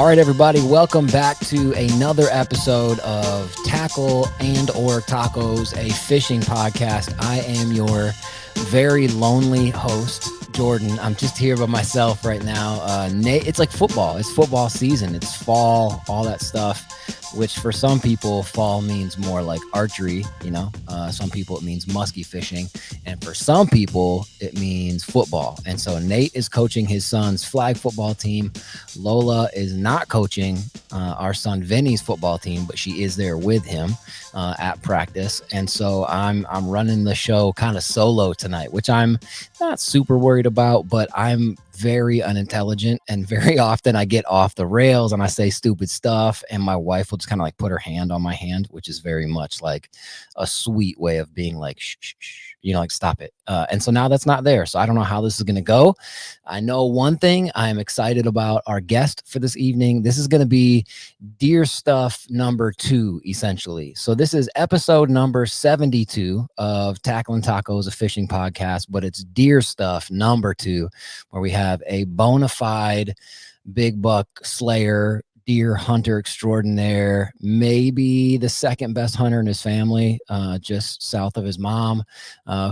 All right, everybody, welcome back to another episode of Tackle and or Tacos, a fishing podcast. I am your very lonely host, Jordan. I'm just here by myself right now. Nate, it's like football. It's football season. It's fall, all that stuff, which for some people, fall means more like archery, some people it means musky fishing. And for some people, it means football. And so Nate is coaching his son's flag football team. Lola is not coaching our son Vinny's football team, but she is there with him at practice. And so I'm running the show kind of solo tonight, which I'm not super worried about, but I'm very unintelligent, and very often I get off the rails and I say stupid stuff, and my wife will just kind of like put her hand on my hand, which is very much like a sweet way of being like, shh, shh, shh, like stop it. And so now that's not there. So I don't know how this is going to go. I know one thing. I'm excited about our guest for this evening. This is going to be Deer Stuff number 2, essentially. So this is episode number 72 of Tackle and Tacos, a fishing podcast, but it's Deer Stuff number 2, where we have a bona fide big buck slayer, deer hunter extraordinaire, maybe the second best hunter in his family, just south of his mom,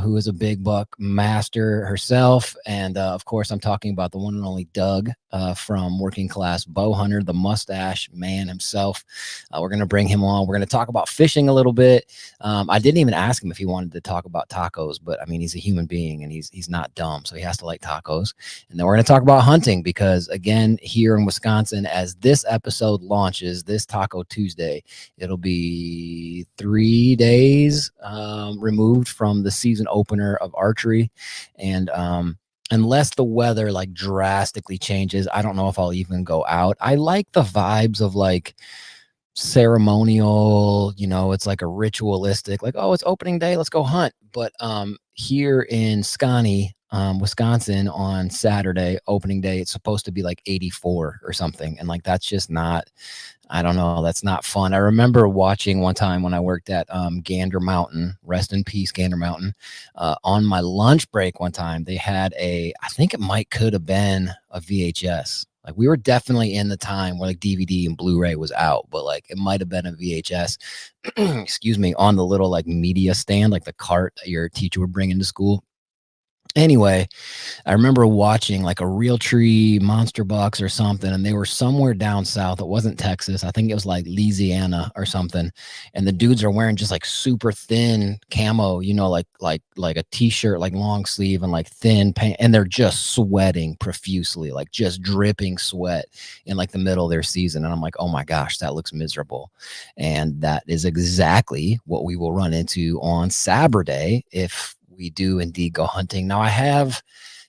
who is a big buck master herself. And of course, I'm talking about the one and only Doug from Working Class Bow Hunter, the mustache man himself. We're going to bring him on. We're going to talk about fishing a little bit. I didn't even ask him if he wanted to talk about tacos, but I mean, he's a human being and he's not dumb, so he has to like tacos. And then we're going to talk about hunting because, again, here in Wisconsin, as this episode launches, this Taco Tuesday, it'll be 3 days removed from the season opener of archery. And unless the weather like drastically changes, I don't know if I'll even go out. I like the vibes of like ceremonial, it's like a ritualistic, like, oh, it's opening day, let's go hunt. But here in Scotty, Wisconsin, on Saturday, opening day, it's supposed to be like 84 or something. And like, that's just not, I don't know, that's not fun. I remember watching one time when I worked at Gander Mountain, rest in peace, Gander Mountain, on my lunch break one time, they had I think it could have been a VHS. Like, we were definitely in the time where like DVD and Blu-ray was out, but like it might have been a VHS, excuse me, on the little like media stand, like the cart that your teacher would bring into school. Anyway, I remember watching like a Realtree monster bucks or something, and they were somewhere down south. It wasn't Texas. I think it was like Louisiana or something. And the dudes are wearing just like super thin camo, like a t-shirt, like long sleeve and like thin pants, and they're just sweating profusely, like just dripping sweat in like the middle of their season. And I'm like, oh my gosh, that looks miserable. And that is exactly what we will run into on Saturday if we do indeed go hunting. Now, I have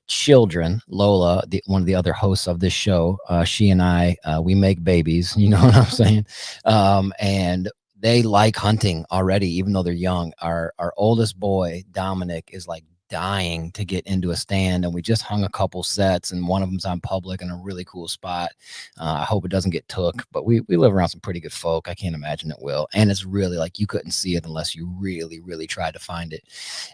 children. Lola, one of the other hosts of this show, she and I, we make babies, you know what I'm saying? And they like hunting already, even though they're young. Our oldest boy, Dominic, is like dying to get into a stand, and we just hung a couple sets, and one of them's on public in a really cool spot. I hope it doesn't get took, but we live around some pretty good folk. I can't imagine it will. And it's really like you couldn't see it unless you really, really tried to find it.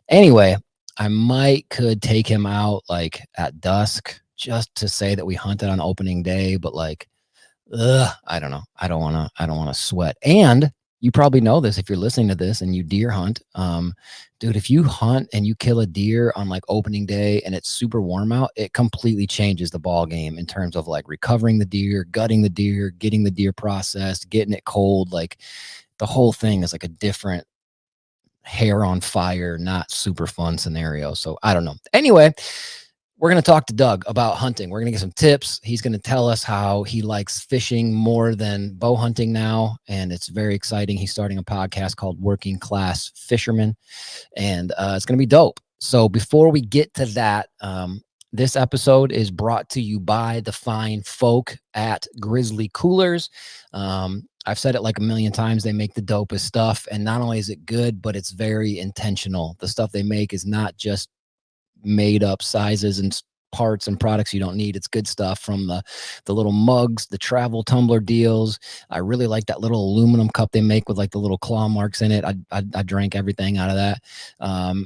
Anyway, I could take him out like at dusk just to say that we hunted on opening day, but like, I don't know. I don't want to sweat. And you probably know this if you're listening to this and you deer hunt. Dude, if you hunt and you kill a deer on like opening day and it's super warm out, it completely changes the ball game in terms of like recovering the deer, gutting the deer, getting the deer processed, getting it cold. Like, the whole thing is like a different hair on fire, not super fun scenario. So I don't know. Anyway, we're going to talk to Doug about hunting. We're going to get some tips. He's going to tell us how he likes fishing more than bow hunting now. And it's very exciting. He's starting a podcast called Working Class Fisherman, and it's going to be dope. So before we get to that, this episode is brought to you by the fine folk at Grizzly Coolers. I've said it like a million times. They make the dopest stuff. And not only is it good, but it's very intentional. The stuff they make is not just made up sizes and parts and products you don't need. It's good stuff, from the little mugs, the travel tumbler deals. I really like that little aluminum cup they make with like the little claw marks in it. I drank everything out of that.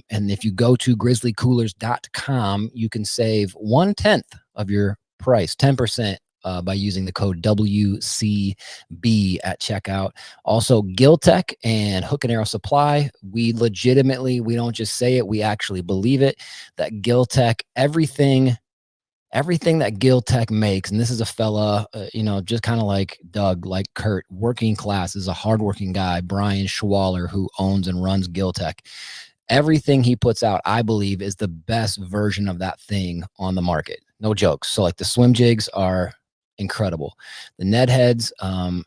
And if you go to grizzlycoolers.com, you can save 1/10 of your price, 10% by using the code WCB at checkout. Also, Giltech and Hook and Arrow Supply. We don't just say it, we actually believe it, that Giltech, everything that Giltech makes, and this is a fella, just kind of like Doug, like Kurt, working class, is a hardworking guy, Brian Schwaller, who owns and runs Giltech. Everything he puts out, I believe, is the best version of that thing on the market. No jokes. So like the swim jigs are incredible. The Ned heads,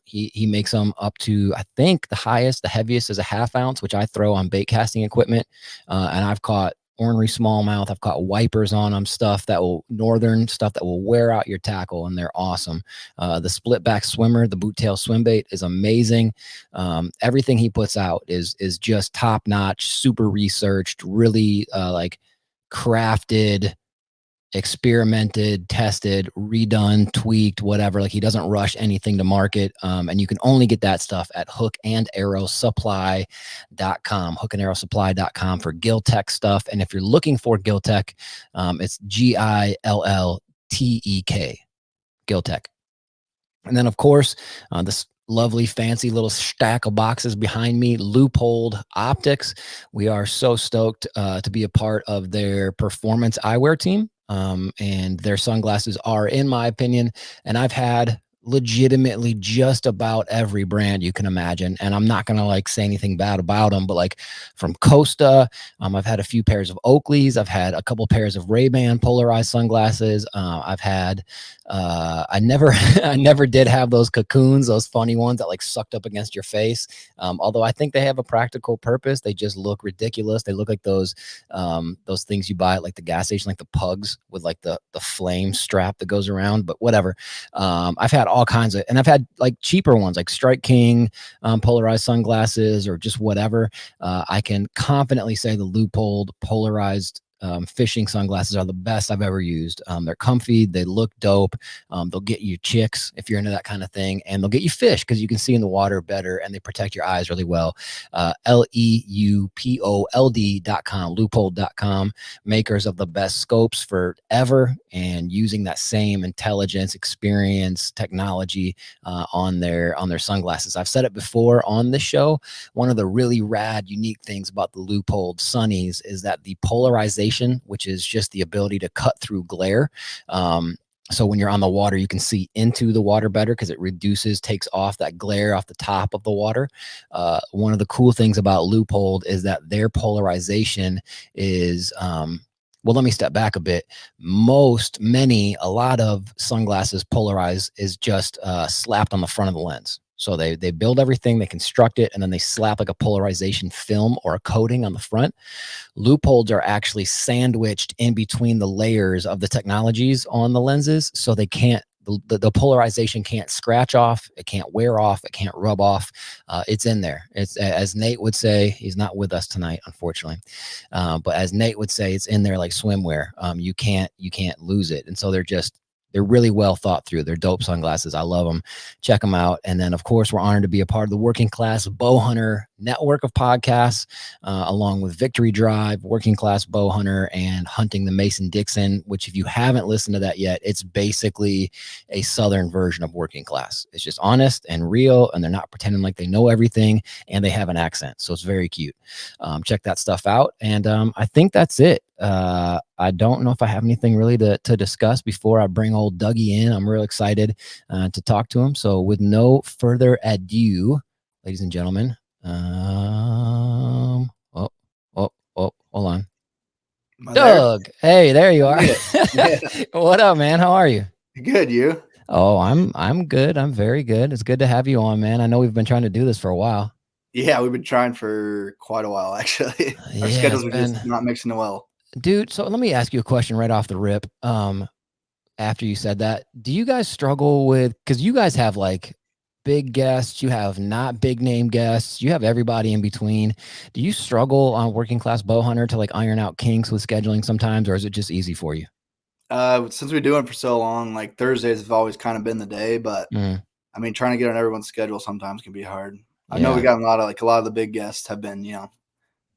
he makes them up to, I think the heaviest is a 1/2 ounce, which I throw on bait casting equipment. And I've caught ornery smallmouth. I've caught wipers on them, northern stuff that will wear out your tackle, and they're awesome. The split back swimmer, the boot tail swim bait, is amazing. Everything he puts out is just top notch, super researched, really like crafted, experimented, tested, redone, tweaked, whatever. Like he doesn't rush anything to market. And you can only get that stuff at hookandarrowsupply.com, hookandarrowsupply.com for Giltech stuff. And if you're looking for Giltech, it's Gilltek, Giltech. And then, of course, this lovely, fancy little stack of boxes behind me, Loophole Optics. We are so stoked to be a part of their performance eyewear team. And their sunglasses are, in my opinion, and I've had legitimately just about every brand you can imagine, and I'm not gonna like say anything bad about them, but like from Costa, I've had a few pairs of Oakleys, I've had a couple pairs of Ray-Ban polarized sunglasses, I've had I never did have those cocoons, those funny ones that like sucked up against your face, although I think they have a practical purpose. They just look ridiculous. They look like those things you buy at like the gas station, like the pugs with like the flame strap that goes around, but whatever. I've had all kinds of, and I've had like cheaper ones like Strike King polarized sunglasses or just whatever. I can confidently say the Loophole polarized fishing sunglasses are the best I've ever used. They're comfy, they look dope. They'll get you chicks if you're into that kind of thing, and they'll get you fish because you can see in the water better, and they protect your eyes really well. LEUPOLD.com, loophole.com, makers of the best scopes forever, and using that same intelligence, experience, technology on their sunglasses. I've said it before on the show. One of the really rad, unique things about the Loophole Sunnies is that the polarization, which is just the ability to cut through glare. So when you're on the water, you can see into the water better because it takes off that glare off the top of the water. One of the cool things about Loophole is that their polarization is, well, let me step back a bit. A lot of sunglasses polarize is just slapped on the front of the lens. So they build everything, they construct it, and then they slap like a polarization film or a coating on the front. Loopholes are actually sandwiched in between the layers of the technologies on the lenses, so they can't, the polarization can't scratch off, it can't wear off, it can't rub off. It's in there. It's, as Nate would say, he's not with us tonight, unfortunately. But as Nate would say, it's in there like swimwear. You can't lose it. And so they're really well thought through. They're dope sunglasses. I love them. Check them out. And then, of course, we're honored to be a part of the Working Class Bow Hunter network of podcasts, along with Victory Drive, Working Class Bow Hunter, and Hunting the Mason-Dixon, which if you haven't listened to that yet, it's basically a Southern version of Working Class. It's just honest and real, and they're not pretending like they know everything, and they have an accent. So it's very cute. Check that stuff out. And I think that's it. I don't know if I have anything really to discuss before I bring old Dougie in. I'm real excited to talk to him. So with no further ado, ladies and gentlemen, hold on. Doug, hey, there you are. Yeah. What up, man? How are you? Good, you? Oh, I'm good. I'm very good. It's good to have you on, man. I know we've been trying to do this for a while. Yeah, we've been trying for quite a while, actually. Our Yeah, schedules are just not mixing well. Dude, so let me ask you a question right off the rip. After you said that, do you guys struggle with, because you guys have like big guests, you have not big name guests, you have everybody in between. Do you struggle on Working Class Bow Hunter to like iron out kinks with scheduling sometimes, or is it just easy for you? Since we've been doing it for so long, like Thursdays have always kind of been the day, but I mean, trying to get on everyone's schedule sometimes can be hard. I know we got a lot of the big guests have been,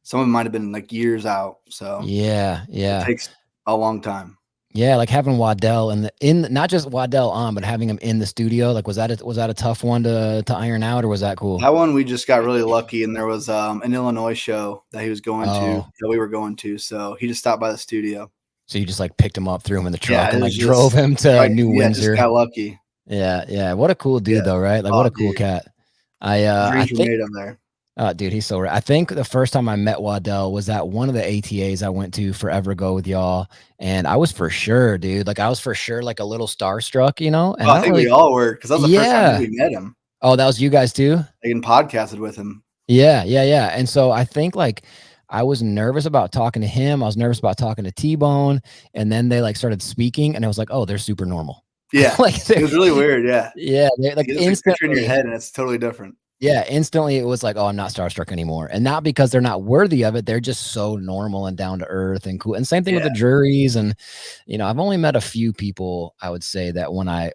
some of them might have been like years out. So yeah, it takes a long time. Yeah, like having Waddell not just Waddell on, but having him in the studio. Like, was that a tough one to iron out, or was that cool? That one we just got really lucky, and there was an Illinois show that he was going to, Oh, that we were going to, so he just stopped by the studio. so you just like picked him up, threw him in the Yeah, truck, it and was like drove just him to right. New Yeah, just Windsor. got lucky. Yeah, yeah. What a cool dude, Yeah. though, right? Like, what Oh, a cool dude, cat. I dreams were think, made up there. dude, he's so rad. I think the first time I met Waddell was at one of the ATAs I went to forever ago with y'all, and I was for sure, dude. Like, I was for sure like a little starstruck, you know. And Oh, I I don't think we really, all were, because that was the first time yeah. we met him. Oh, that was you guys too. Like, and podcasted with him. Yeah, yeah, yeah. And so I think like I was nervous about talking to him. I was nervous about talking to T-Bone, and then they like started speaking, and I was like, oh, they're super normal. Yeah, Like, it was really weird. Yeah, yeah, they like you just like picture in your instantly. head, and it's totally different. Yeah, instantly it was like, oh, I'm not starstruck anymore. And not because they're not worthy of it. They're just so normal and down to earth and cool. And same thing with Yeah, the juries. And, I've only met a few people, I would say, that when I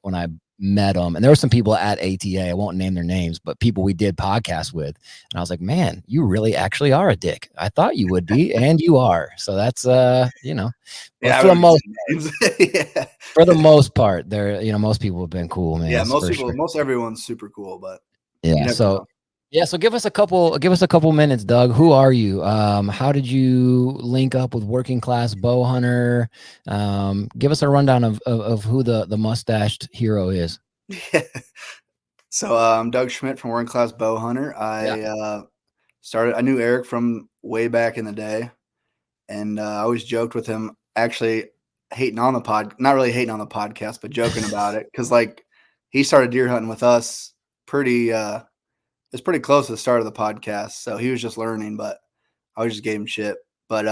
met them, and there were some people at ATA, I won't name their names, but people we did podcasts with. And I was like, man, you really actually are a dick. I thought you would be, and you are. So that's but yeah. I for the wouldn't most say names. Yeah, they're, most people have been cool, man, yeah. Most for people, sure. most everyone's super cool, but you Yeah. never So know. give us a couple minutes, Doug. Who are you? How did you link up with Working Class Bow Hunter? Give us a rundown of who the mustached hero is. Yeah. So I'm Doug Schmidt from Working Class Bow Hunter. Yeah. I knew Eric from way back in the day, and I always joked with him, actually not really hating on the podcast, but joking about it, because like he started deer hunting with us it's pretty close to the start of the podcast, so he was just learning, but I always just gave him shit. But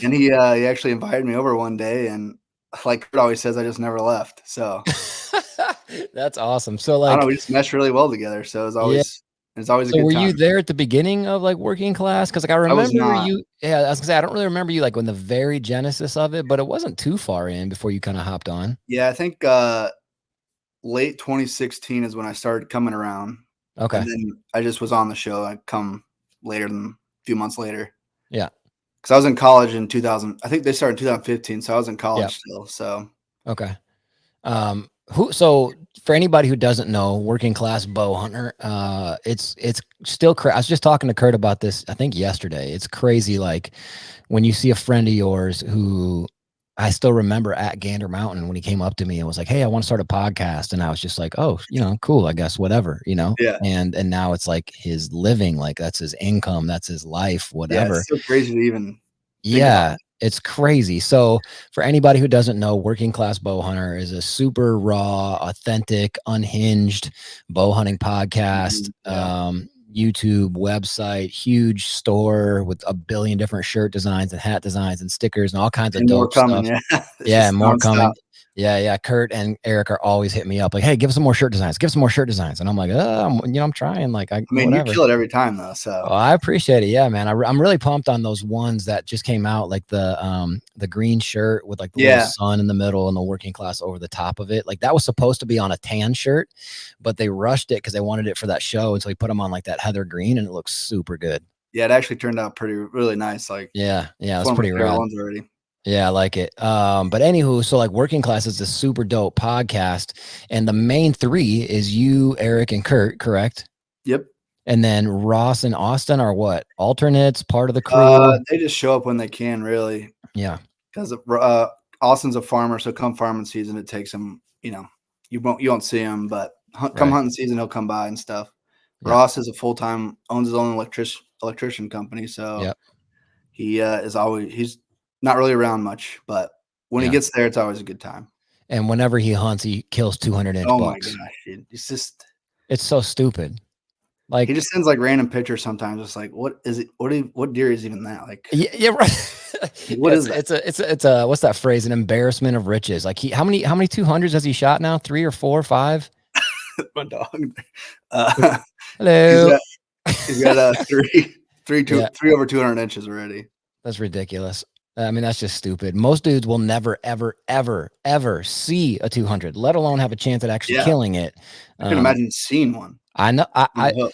and he actually invited me over one day, and like Kurt always says, I just never left. So That's awesome. So I don't know, like, we just meshed really well together. So yeah. it's always a So good were you time. there at the beginning of like Working Class? Because like I I was remember not. you. Yeah, I was gonna say I don't really remember you like when the very genesis of it, but it wasn't too far in before you kind of hopped on. Yeah, I think late 2016 is when I started coming around, and Okay. then I just was on the show. I come later than a few months later. Yeah. Because I was in college in 2000. I think they started in 2015, so I was in Yeah. college still. So Okay. So for anybody who doesn't know, Working Class Bow Hunter, it's still I was just talking to Kurt about this, I think yesterday. It's crazy, like when you see a friend of yours who I still remember at Gander Mountain when he came up to me and was like, hey, I want to start a podcast. And I was just like, oh, cool, I guess, whatever, yeah, and now it's like his living, like that's his income, that's his life, yeah, whatever. it's so crazy to even think about Yeah, it. it's crazy. So, for anybody who doesn't know, Working Class Bow Hunter is a super raw, authentic, unhinged bow hunting podcast, Yeah, YouTube website, huge store with a billion different shirt designs and hat designs and stickers and all kinds of and more dope coming. stuff. Yeah, it's Yeah, just and more nonstop. coming. Yeah, yeah. Kurt and Eric are always hitting me up like, "Hey, give us some more shirt designs. Give us some more shirt designs." And I'm like, I'm trying. Like, I mean, you whatever." kill it every time though. Oh, So I appreciate it. Yeah, man. I'm really pumped on those ones that just came out, like the green shirt with like the little yeah, sun in the middle and the Working Class over the top of it. Like that was supposed to be on a tan shirt, but they rushed it because they wanted it for that show, and so we put them on like that heather green, and it looks super good. yeah, it actually turned out really nice. Like Yeah, yeah, it's it's one of my pretty favorite rad. ones already. Yeah, I like it. But anywho, so like Working Class is a super dope podcast, and the main three is you, Eric, and Kurt, correct? Yep. And then Ross and Austin are what? Alternates, part of the crew? They just show up when they can, really, Yeah, because Austin's a farmer, so come farming season, it takes him. You won't see him, but come right. hunting season, he'll come by and stuff. Yeah, Ross is a owns his own electrician company, so yeah, he's not really around much, but when he yeah. gets there, it's always a good time. And whenever he hunts, he kills 200-inch Oh my bucks. gosh, dude. It's just It's so stupid. he Like, just sends like random pictures sometimes. It's like, what is it? What deer is even that? Like, yeah, yeah, right. what Yeah, is that? it's a what's that phrase? An embarrassment of riches. Like how many 200s has he shot now? 3 or 4 or 5? My dog. Uh, he's Hello. got he's got Yeah, three over 200 inches already. that's ridiculous. I mean, that's just stupid. Most dudes will never, ever, ever, ever see a 200, let alone have a chance at actually Yeah, killing it. I can imagine seeing one I know. on a hook.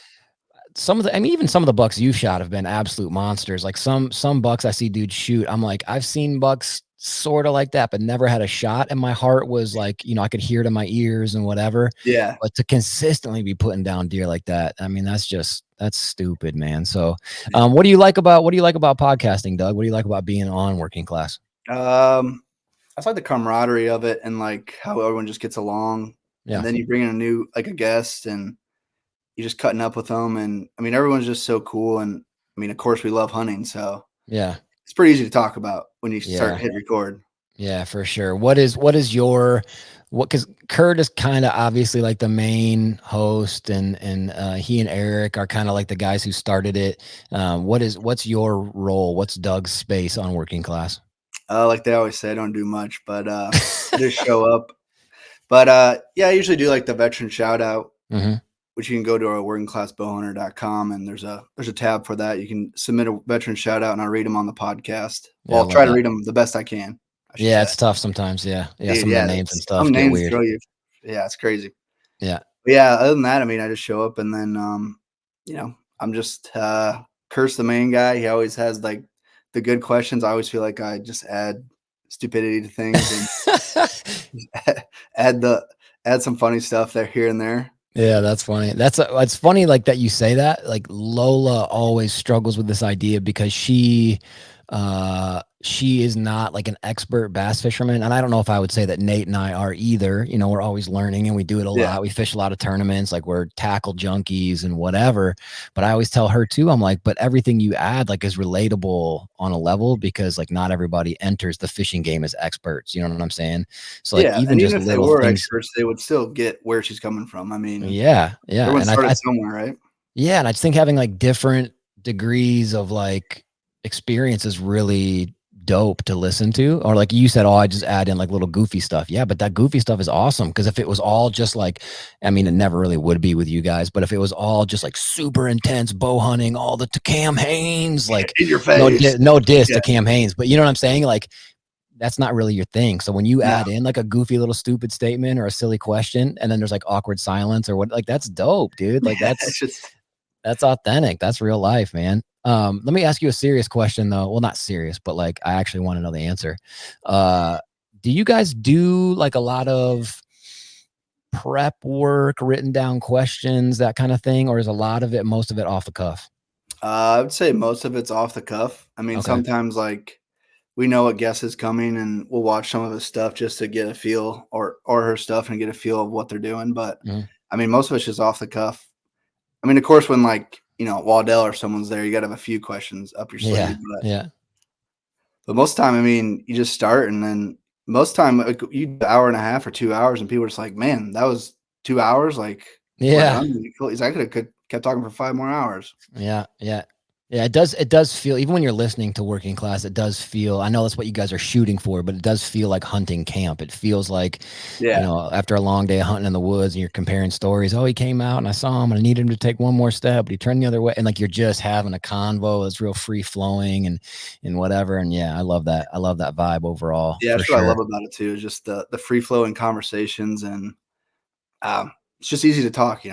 I mean, even some of the bucks you shot have been absolute monsters. Like some bucks I see dudes shoot, I'm like, I've seen bucks sort of like that, but never had a shot. And my heart was like, I could hear it in my ears and whatever. Yeah. But to consistently be putting down deer like that, I mean, that's stupid, man. So, what do you like about podcasting, Doug? What do you like about being on Working Class? I like the camaraderie of it and like how everyone just gets along. Yeah. And then you bring in a guest and you're just cutting up with them. And I mean, everyone's just so cool. And I mean, of course we love hunting. So yeah, it's pretty easy to talk about when you start hit record. Yeah, for sure. What is your because Kurt is kind of obviously like the main host, and he and Eric are kind of like the guys who started it. What's your role? What's Doug's space on Working Class? Like they always say, I don't do much, but just show up. But yeah, I usually do like the veteran shout out, which you can go to our workingclassbowhunter.com, and there's a tab for that. You can submit a veteran shout out and I'll read them on the podcast. Well, I'll try to read them the best I can. Yeah, it's tough sometimes. Yeah. Some of the names and stuff get weird. Yeah, it's crazy. Yeah. But yeah, other than that, I mean, I just show up and then I'm just Kurt's the main guy. He always has like the good questions. I always feel like I just add stupidity to things and add some funny stuff there here and there. Yeah, that's funny. It's funny like that you say that. Like Lola always struggles with this idea because she is not like an expert bass fisherman, and I don't know if I would say that Nate and I are either. We're always learning and we do it a lot. We fish a lot of tournaments, like we're tackle junkies and whatever. But I always tell her too, I'm like, but everything you add like is relatable on a level, because like not everybody enters the fishing game as experts. You know what I'm saying? So like even just if they were experts, they would still get where she's coming from. I mean, everyone started somewhere, right? Yeah, and I just think having like different degrees of like experience is really dope to listen to. Or like you said, I just add in like little goofy stuff. Yeah, but that goofy stuff is awesome, because if it was all just like, I mean, it never really would be with you guys, but if it was all just like super intense bow hunting, all the to Cam Haynes, like in your face, no diss to Cam Haynes, but you know what I'm saying? Like that's not really your thing. So when you add in like a goofy little stupid statement or a silly question, and then there's like awkward silence or what, like that's dope, dude. Like that's authentic. That's real life, man. Let me ask you a serious question though. Well, not serious, but like I actually want to know the answer. Do you guys do like a lot of prep work, written down questions, that kind of thing, or is most of it off the cuff? I would say most of it's off the cuff. I mean, sometimes like we know what guest is coming and we'll watch some of his stuff just to get a feel, or her stuff, and get a feel of what they're doing. But I mean, most of it's just off the cuff. I mean, of course, when like, Waddell or someone's there, you got to have a few questions up your sleeve. But most time, I mean, you just start, and then most time like, you do an hour and a half or 2 hours, and people are just like, man, that was 2 hours. Like, I could have kept talking for 5 more hours. Yeah. It does feel, even when you're listening to Working Class, it does feel, I know that's what you guys are shooting for, but it does feel like hunting camp. It feels like, after a long day of hunting in the woods and you're comparing stories. Oh, he came out and I saw him and I needed him to take one more step, but he turned the other way. And like, you're just having a convo. It's real free flowing and whatever. And yeah, I love that. I love that vibe overall. Yeah. That's what I love about it too, is just the free flowing conversations, and it's just easy to talk,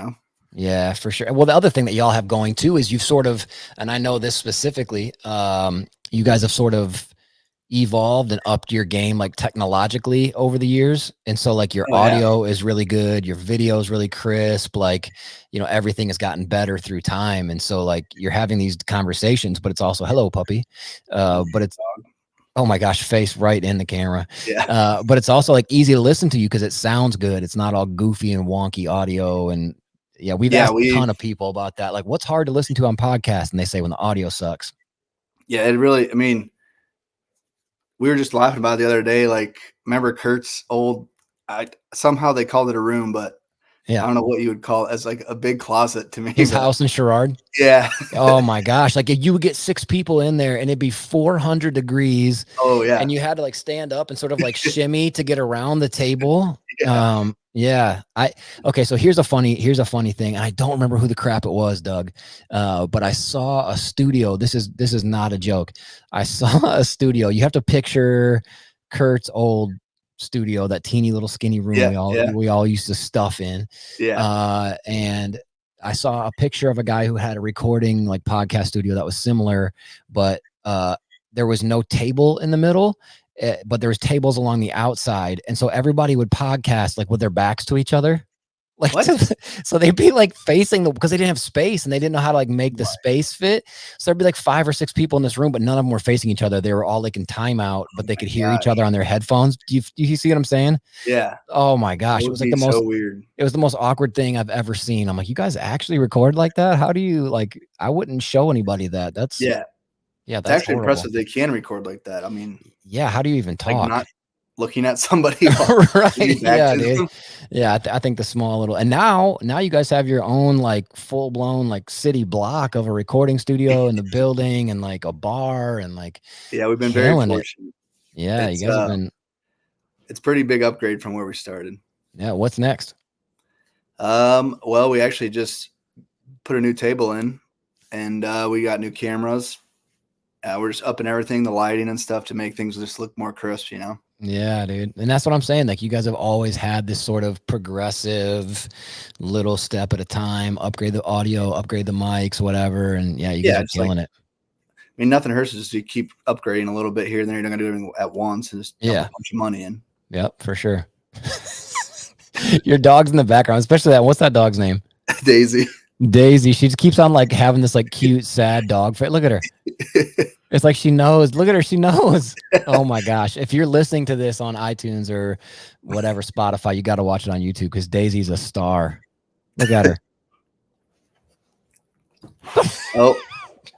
Yeah, for sure. Well, the other thing that y'all have going too is you've sort of, and I know this specifically, you guys have sort of evolved and upped your game like technologically over the years. And so like your audio is really good. Your video is really crisp. Like, everything has gotten better through time. And so like you're having these conversations, but it's also, hello puppy. But it's, oh my gosh, face right in the camera. Yeah. But it's also like easy to listen to you because it sounds good. It's not all goofy and wonky audio. And we've asked a ton of people about that. Like, what's hard to listen to on podcasts? And they say when the audio sucks. Yeah, it really, I mean, we were just laughing about it the other day. Like, remember Kurt's old, somehow they called it a room, but I don't know what you would call it, as like a big closet to me. His house in Sherrard. Yeah. Oh my gosh. Like you would get 6 people in there and it'd be 400 degrees. Oh yeah. And you had to like stand up and sort of like shimmy to get around the table. Okay. So here's a funny thing. And I don't remember who the crap it was, Doug. But I saw a studio. This is not a joke. I saw a studio. You have to picture Kurt's old studio, that teeny little skinny room we all used to stuff in. And I saw a picture of a guy who had a recording like podcast studio that was similar, but there was no table in the middle. but there was tables along the outside, and so everybody would podcast like with their backs to each other. Like, so they'd be like facing because they didn't have space and they didn't know how to like make the space fit. So there'd be like 5 or 6 people in this room, but none of them were facing each other. They were all like in timeout, but they could hear each other on their headphones. Do you see what I'm saying? Yeah. Oh my gosh. It was like the most weird. It was the most awkward thing I've ever seen. I'm like, you guys actually record like that? How do you like, I wouldn't show anybody that. That's it's actually horrible. Impressive they can record like that. I mean, yeah. How do you even talk? Like not looking at somebody. Right. Yeah, dude. Yeah. I think the small little, and now you guys have your own like full blown like city block of a recording studio in the building and like a bar and like, yeah, we've been very fortunate. Yeah. You guys have been, it's pretty big upgrade from where we started. Yeah. What's next? Well, we actually just put a new table in and we got new cameras. We're just upping everything, the lighting and stuff to make things just look more crisp, you know? Yeah, dude. And that's what I'm saying. Like, you guys have always had this sort of progressive little step at a time, upgrade the audio, upgrade the mics, whatever. And yeah, you guys are killing it. I mean, nothing hurts just to keep upgrading a little bit here and there. You're not going to do everything at once and just dump a bunch of money in. Yep, for sure. Your dog's in the background, especially that. What's that dog's name? Daisy. Daisy. She just keeps on like having this like cute, sad dog face. Look at her. It's like she knows. Look at her. She knows. Oh my gosh. If you're listening to this on iTunes or whatever, Spotify, you got to watch it on YouTube because Daisy's a star. Look at her. Oh,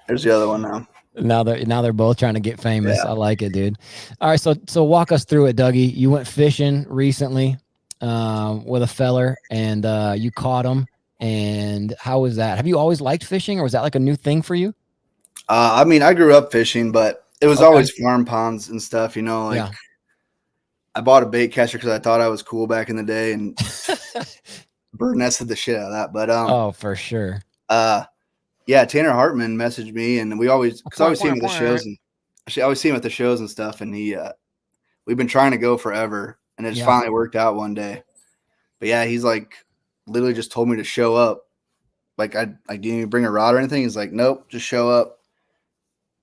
there's the other one now. Now they're both trying to get famous. Yeah. I like it, dude. All right. So walk us through it, Dougie. You went fishing recently with a feller and you caught him. And how was that? Have you always liked fishing or was that like a new thing for you? I mean, I grew up fishing, but it was always farm ponds and stuff, you know, like I bought a bait catcher because I thought I was cool back in the day and bird nested the shit out of that. But oh, for sure. Yeah, Tanner Hartman messaged me and we always because I always see him at the shows and I always see him at the shows and stuff. And we've been trying to go forever and it just finally worked out one day. But yeah, he's like literally just told me to show up. Like, do you bring a rod or anything? He's like, nope, just show up.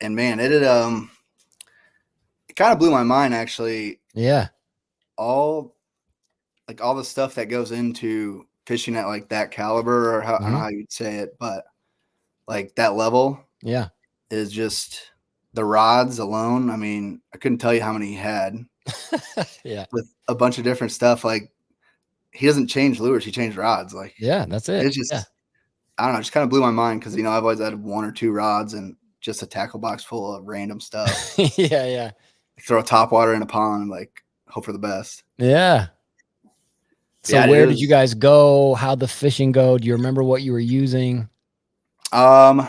And man, it kind of blew my mind actually. Yeah. All the stuff that goes into fishing at like that caliber or I don't know how you'd say it, but like that level. Yeah. Is just the rods alone. I mean, I couldn't tell you how many he had. Yeah. With a bunch of different stuff. Like he doesn't change lures. He changed rods. Like, yeah, that's it. It's just, I don't know. It just kind of blew my mind. Cause you know, I've always had 1 or 2 rods and just a tackle box full of random stuff. Yeah. Throw a top water in a pond and like hope for the best. Yeah. So where did you guys go? How'd the fishing go? Do you remember what you were using? Gosh,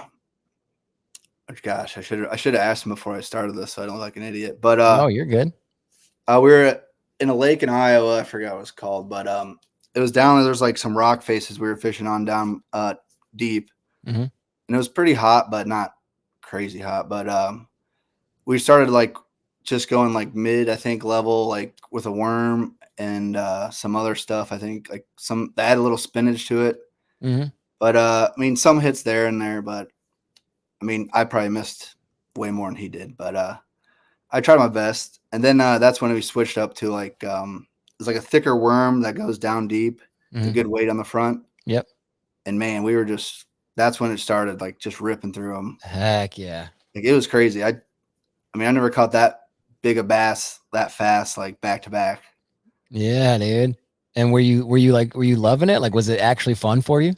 I should have asked him before I started this, so I don't look like an idiot. But no, you're good. We were in a lake in Iowa. I forgot what it's called, but it was down there. There's like some rock faces we were fishing on down deep, and it was pretty hot, but not crazy hot. But we started like just going like mid, I think, level, like with a worm and some other stuff. I think like that had a little spinach to it. But I mean, some hits there and there, but I mean, I probably missed way more than he did, but I tried my best. And then that's when we switched up to like it's like a thicker worm that goes down deep, a good weight on the front. Yep. And man, we were that's when it started, like just ripping through them. Heck yeah. Like it was crazy. I mean, I never caught that big a bass that fast, like back to back. Yeah, dude. And were you loving it? Like, was it actually fun for you?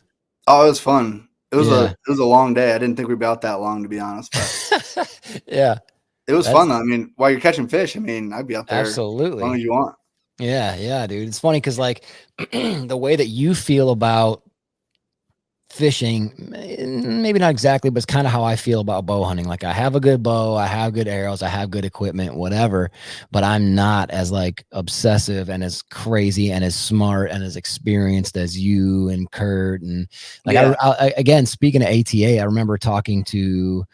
Oh, it was fun. It was a long day. I didn't think we'd be out that long, to be honest. But yeah. It was fun though. I mean, while you're catching fish, I mean, I'd be out there absolutely as long as you want. Yeah, dude. It's funny because like the way that you feel about fishing, maybe not exactly, but it's kind of how I feel about bow hunting. Like I have a good bow, I have good arrows, I have good equipment, whatever, but I'm not as like obsessive and as crazy and as smart and as experienced as you and Kurt. And like, I again, speaking of ATA, I remember talking to,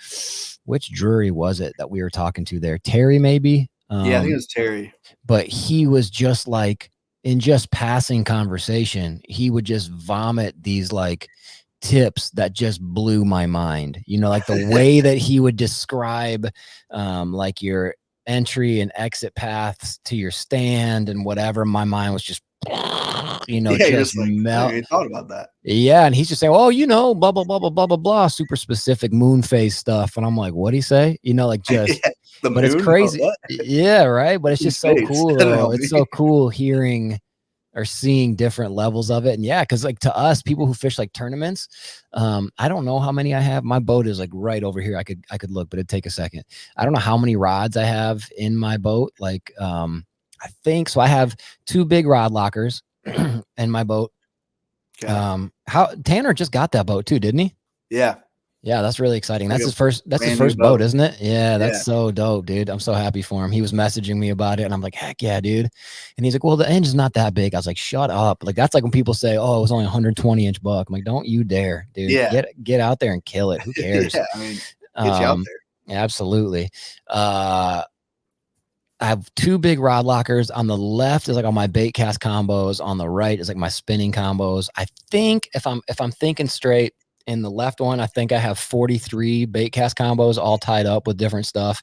which Drury was it that we were talking to there? Terry, maybe? Yeah, I think it was Terry. But he was just like, in just passing conversation, he would just vomit these like tips that just blew my mind. You know, like the way that he would describe like your entry and exit paths to your stand and whatever. My mind was just, you know, Yeah, you're just just like, "Dang, melt. I thought about that." Yeah, and he's just saying, "Oh, you know, blah blah blah blah blah blah blah," super specific moon phase stuff, and I'm like, "What'd he say?" You know, like just, Yeah, the but it's moon? Oh, crazy. what? Yeah, right. But it's In just so space. cool, That didn't though. help It's me. so cool hearing or seeing different levels of it, and yeah, because like to us, people who fish like tournaments, I don't know how many I have. My boat is like right over here. I could look, but it'd take a second. I don't know how many rods I have in my boat. Like, I think so. I have 2 big rod lockers in my boat. Okay. How Tanner just got that boat too, didn't he? Yeah. Yeah, that's really exciting. Like That's a his brand new first boat, boat. isn't it? Yeah, that's Yeah. so dope, dude. I'm so happy for him. He was messaging me about it and I'm like, heck yeah, dude. And he's like, well, the engine's not that big. I was like, shut up. Like, that's like when people say, oh, it was only 120-inch buck. I'm like, don't you dare, dude. Yeah. Get out there and kill it. Who cares? Yeah, I mean, get you out there. Absolutely. I have 2 big rod lockers. On the left is like all my bait cast combos. On the right is like my spinning combos. I think if I'm thinking straight, in the left one, I think I have 43 bait cast combos all tied up with different stuff.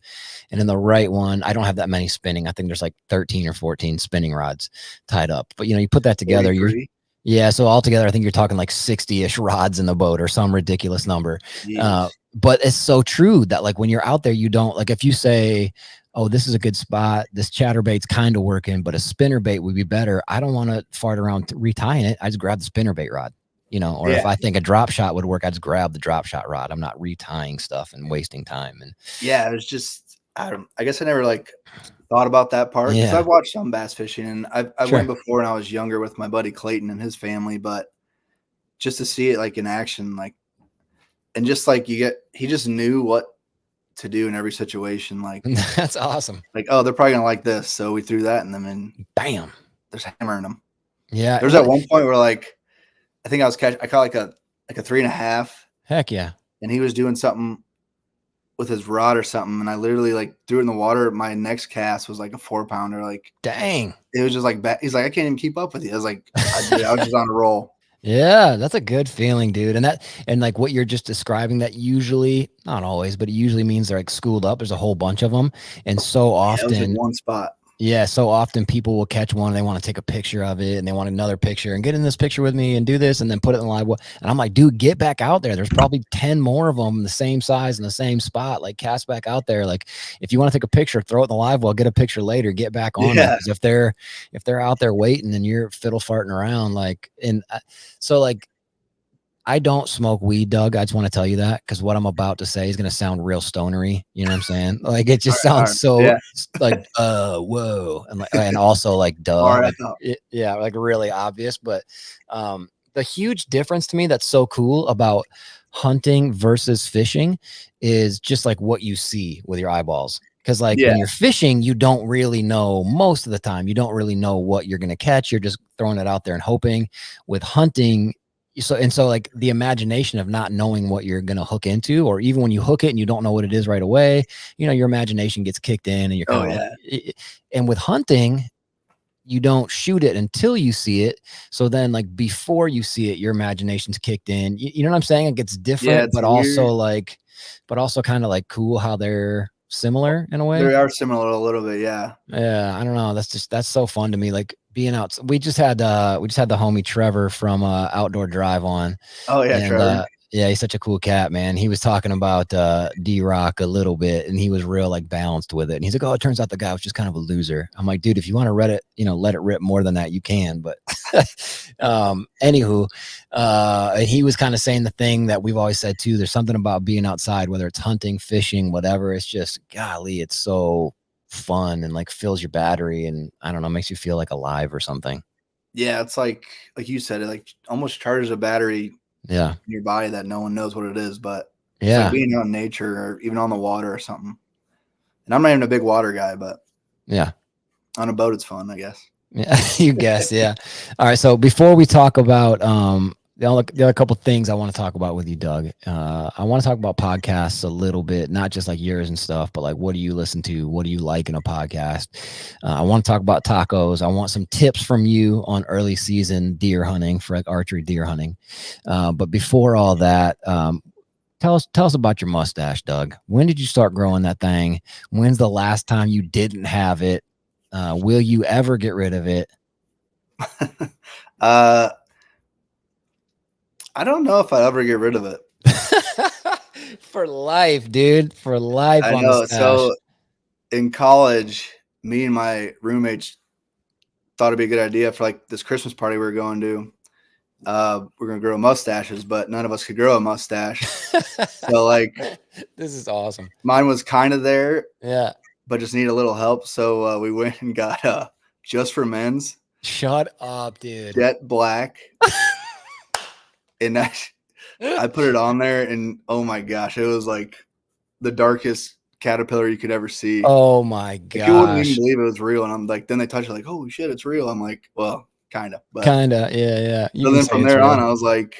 And in the right one, I don't have that many spinning. I think there's like 13 or 14 spinning rods tied up. But you know, you put that together, 43? yeah. So altogether, I think you're talking like 60-ish rods in the boat or some ridiculous number. Jeez. But it's so true that like when you're out there, you don't like if you say, oh, this is a good spot. This chatterbait's kind of working, but a spinner bait would be better. I don't want to fart around retying it. I just grab the spinner bait rod, you know, or if I think a drop shot would work, I just grab the drop shot rod. I'm not retying stuff and wasting time. And yeah, it was just, I guess I never like thought about that part because yeah, I've watched some bass fishing and I sure. went before when I was younger with my buddy Clayton and his family, but just to see it like in action, like, and just like he just knew what to do in every situation. Like, That's awesome. like, oh, they're probably gonna like this, so we threw that in them and Bam. there's hammering them. Yeah. There's at one point where like, I think I caught like a 3.5. Heck yeah. And he was doing something with his rod or something, and I literally like threw it in the water. My next cast was like a 4-pounder. Like, dang. It was just like he's like, I can't even keep up with you. I was like, I was just on a roll. Yeah, that's a good feeling, dude. And like what you're just describing, that usually, not always, but it usually means they're like schooled up. There's a whole bunch of them. And so Yeah, it was in often, one spot. yeah, so often people will catch one and they want to take a picture of it and they want another picture and get in this picture with me and do this and then put it in the live well. And I'm like, dude, get back out there. There's probably 10 more of them the same size in the same spot. Like, cast back out there. Like, if you want to take a picture, throw it in the live well, get a picture later, get back on it. Because if they're out there waiting and you're fiddle farting around, like, and so like, I don't smoke weed, Doug. I just want to tell you that because what I'm about to say is going to sound real stonery. You know what I'm saying? Like, it just sounds so like, whoa. And like, and also like, duh, like, yeah, like really obvious. But the huge difference to me that's so cool about hunting versus fishing is just like what you see with your eyeballs. Because like when you're fishing, you don't really know most of the time. You don't really know what you're going to catch. You're just throwing it out there and hoping. With hunting, so like the imagination of not knowing what you're going to hook into, or even when you hook it and you don't know what it is right away, you know, your imagination gets kicked in and you're kind of like, and with hunting, you don't shoot it until you see it. So then like before you see it, your imagination's kicked in. You know what I'm saying? It gets different, but also kind of like cool how they're similar in a way. They are similar a little bit. Yeah. Yeah. I don't know. That's so fun to me. Like being out. We just had the homie Trevor from Outdoor Drive on. Oh yeah. And Trevor. yeah, he's such a cool cat, man. He was talking about D-Rock a little bit and he was real like balanced with it. And he's like, oh, it turns out the guy was just kind of a loser. I'm like, dude, if you want to let it rip more than that, you can. But anywho, and he was kind of saying the thing that we've always said too. There's something about being outside, whether it's hunting, fishing, whatever. It's just, golly, it's so fun and like fills your battery and I don't know, makes you feel like alive or something. Yeah, it's like you said, it like almost charges a battery in your body that no one knows what it is, but it's like being out in nature or even on the water or something. And I'm not even a big water guy, but yeah, on a boat it's fun, I guess. Yeah, you guess. Yeah. All right. So before we talk about the other couple of things I want to talk about with you, Doug. I want to talk about podcasts a little bit, not just like yours and stuff, but like what do you listen to? What do you like in a podcast? I want to talk about tacos. I want some tips from you on early season deer hunting for like archery deer hunting. But before all that, Tell us about your mustache, Doug. When did you start growing that thing? When's the last time you didn't have it? Will you ever get rid of it? I don't know if I'll ever get rid of it. For life, dude. For life I on the know. stash. So in college, me and my roommates thought it'd be a good idea for like this Christmas party we were going to. We're gonna grow mustaches, but none of us could grow a mustache. So like, this is awesome. mine was kind of there, Yeah. but just need a little help. So we went and got just for men's. Shut up, dude. Jet black, and I put it on there, and oh my gosh, it was like the darkest caterpillar you could ever see. Oh my Like, you wouldn't even gosh. believe it was real. And I'm like, then they touch it, like, holy shit, it's real. I'm like, well, kind of, but Kinda, yeah. You so can then say from it's there on, real. I was like,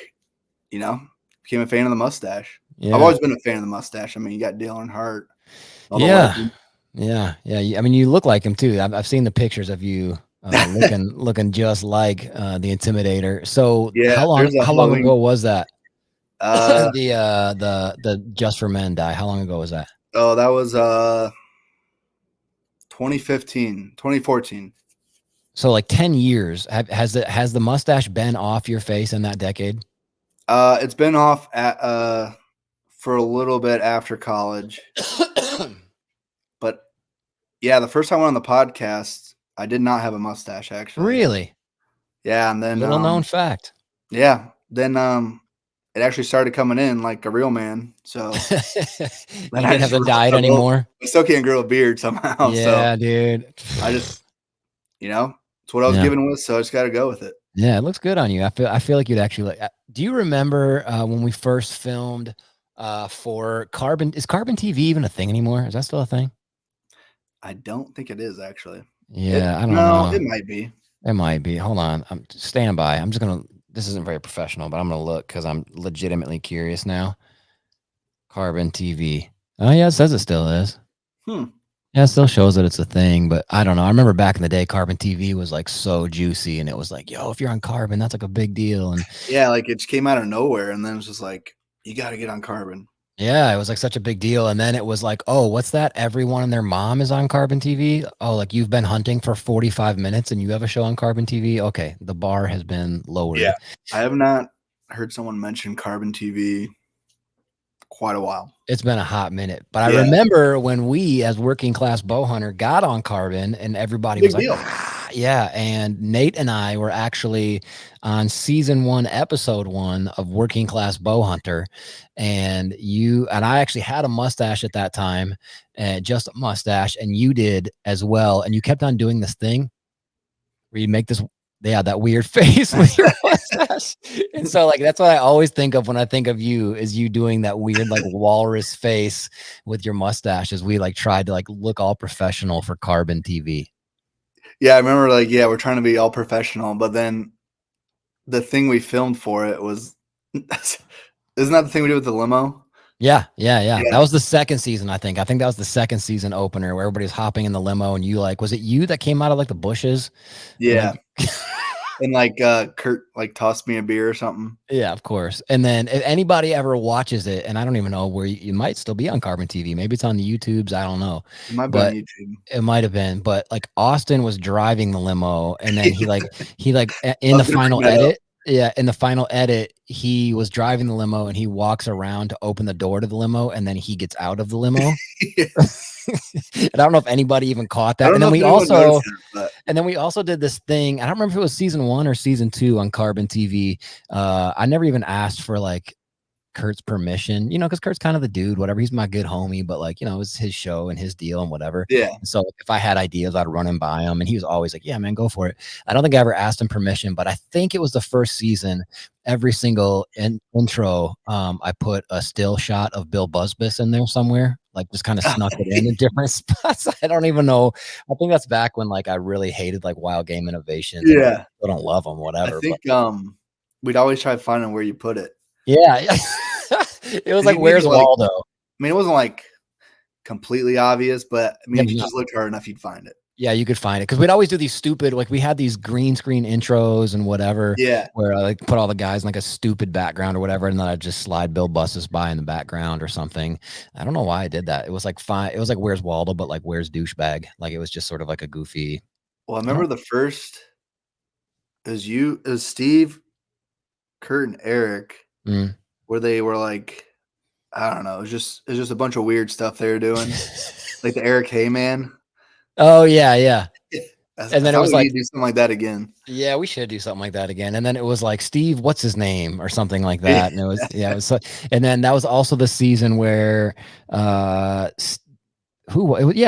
became a fan of the mustache. Yeah. I've always been a fan of the mustache. I mean, you got Dale Earnhardt, all the Yeah. legends. Yeah. I mean, you look like him too. I've seen the pictures of you looking just like the Intimidator. So Yeah, there's a how long Halloween. ago was that? Uh, The Just for Men die. How long ago was that? oh, that was 2015, 2014. So like 10 years. Has the mustache been off your face in that decade? It's been off for a little bit after college, but yeah, the first time I went on the podcast, I did not have a mustache actually. Really? Yeah, and then Little known fact. yeah, then it actually started coming in like a real man. So You then didn't have to dye it realized, well, anymore. I still can't grow a beard somehow. So Yeah, dude. I just, it's what I was Yeah. given with, so I just got to go with it. Yeah, it looks good on you. I feel like you'd actually like. Do you remember when we first filmed for Carbon? Is Carbon TV even a thing anymore? Is that still a thing? I don't think it is actually. Yeah, I don't No, know. it might be. It might be. Hold on, I'm standing by. I'm just gonna. This isn't very professional, but I'm gonna look because I'm legitimately curious now. Carbon TV. Oh yeah, it says it still is. Yeah, it still shows that it's a thing, but I don't know. I remember back in the day, Carbon TV was like so juicy, and it was like, yo, if you're on Carbon, that's like a big deal. And Yeah, like it just came out of nowhere, and then it's just like, you got to get on Carbon. yeah, it was like such a big deal. And then it was like, oh, what's that? Everyone and their mom is on Carbon TV. Oh, like you've been hunting for 45 minutes and you have a show on Carbon TV. Okay, the bar has been lowered. Yeah, I have not heard someone mention Carbon TV quite a while. It's been a hot minute, but I remember when we, as working class bow hunter, got on Carbon, and everybody was like, ah, yeah. And Nate and I were actually on season 1, episode 1 of Working Class Bow Hunter, and I actually had a mustache at that time, just a mustache, and you did as well. And you kept on doing this thing where you make this. Yeah, that weird face with your mustache. And so like that's what I always think of when I think of you, is you doing that weird like walrus face with your mustache as we like tried to like look all professional for Carbon TV. Yeah, I remember like, yeah, we're trying to be all professional, but then the thing we filmed for it was isn't that the thing we did with the limo? Yeah. That was the second season, I think. I think that was the second season opener where everybody's hopping in the limo and you like, was it you that came out of like the bushes? Yeah. And like Kurt like tossed me a beer or something. Yeah, of course. And then if anybody ever watches it, and I don't even know where you might still be on Carbon TV. Maybe it's on the YouTubes. I don't know. It might be on But YouTube. it might have been. But like Austin was driving the limo, and then he in the final edit. Yeah, in the final edit, he was driving the limo and he walks around to open the door to the limo, and then he gets out of the limo. I don't know if anybody even caught that. And then we also did this thing. I don't remember if it was season 1 or season 2 on Carbon TV. I never even asked for like Kurt's permission, because Kurt's kind of the dude, whatever. He's my good homie, but like, it was his show and his deal and whatever. Yeah. And so if I had ideas, I'd run him by him, and he was always like, yeah, man, go for it. I don't think I ever asked him permission, but I think it was the first season. Every single intro, I put a still shot of Bill Busbice in there somewhere, like just kind of snuck it in different spots. I don't even know. I think that's back when like I really hated like Wild Game Innovations. Yeah. I don't love them, whatever. I think we'd always try finding where you put it. Yeah. It was like, where's Waldo? I mean, it wasn't like completely obvious, but I mean, if you just looked hard enough, you'd find it. Yeah, you could find it because we'd always do these stupid, like we had these green screen intros and whatever, Yeah. where I like put all the guys in like a stupid background or whatever, and then I'd just slide Bill Bussis by in the background or something. I don't know why I did that. It was like fine. It was like Where's Waldo, but like Where's Douchebag. Like it was just sort of like a goofy. Well, I I remember don't. the first it was Steve, Kurt, and Eric, Mm. where they were like, I don't know, it was just a bunch of weird stuff they were doing, like the Eric Heyman. Oh yeah, yeah. And I then it thought was we need like, to do something like that again. yeah, we should do something like that again. And then it was like Steve, what's his name, or something like Yeah. that. And it was yeah, it was. And then that was also the season where yeah,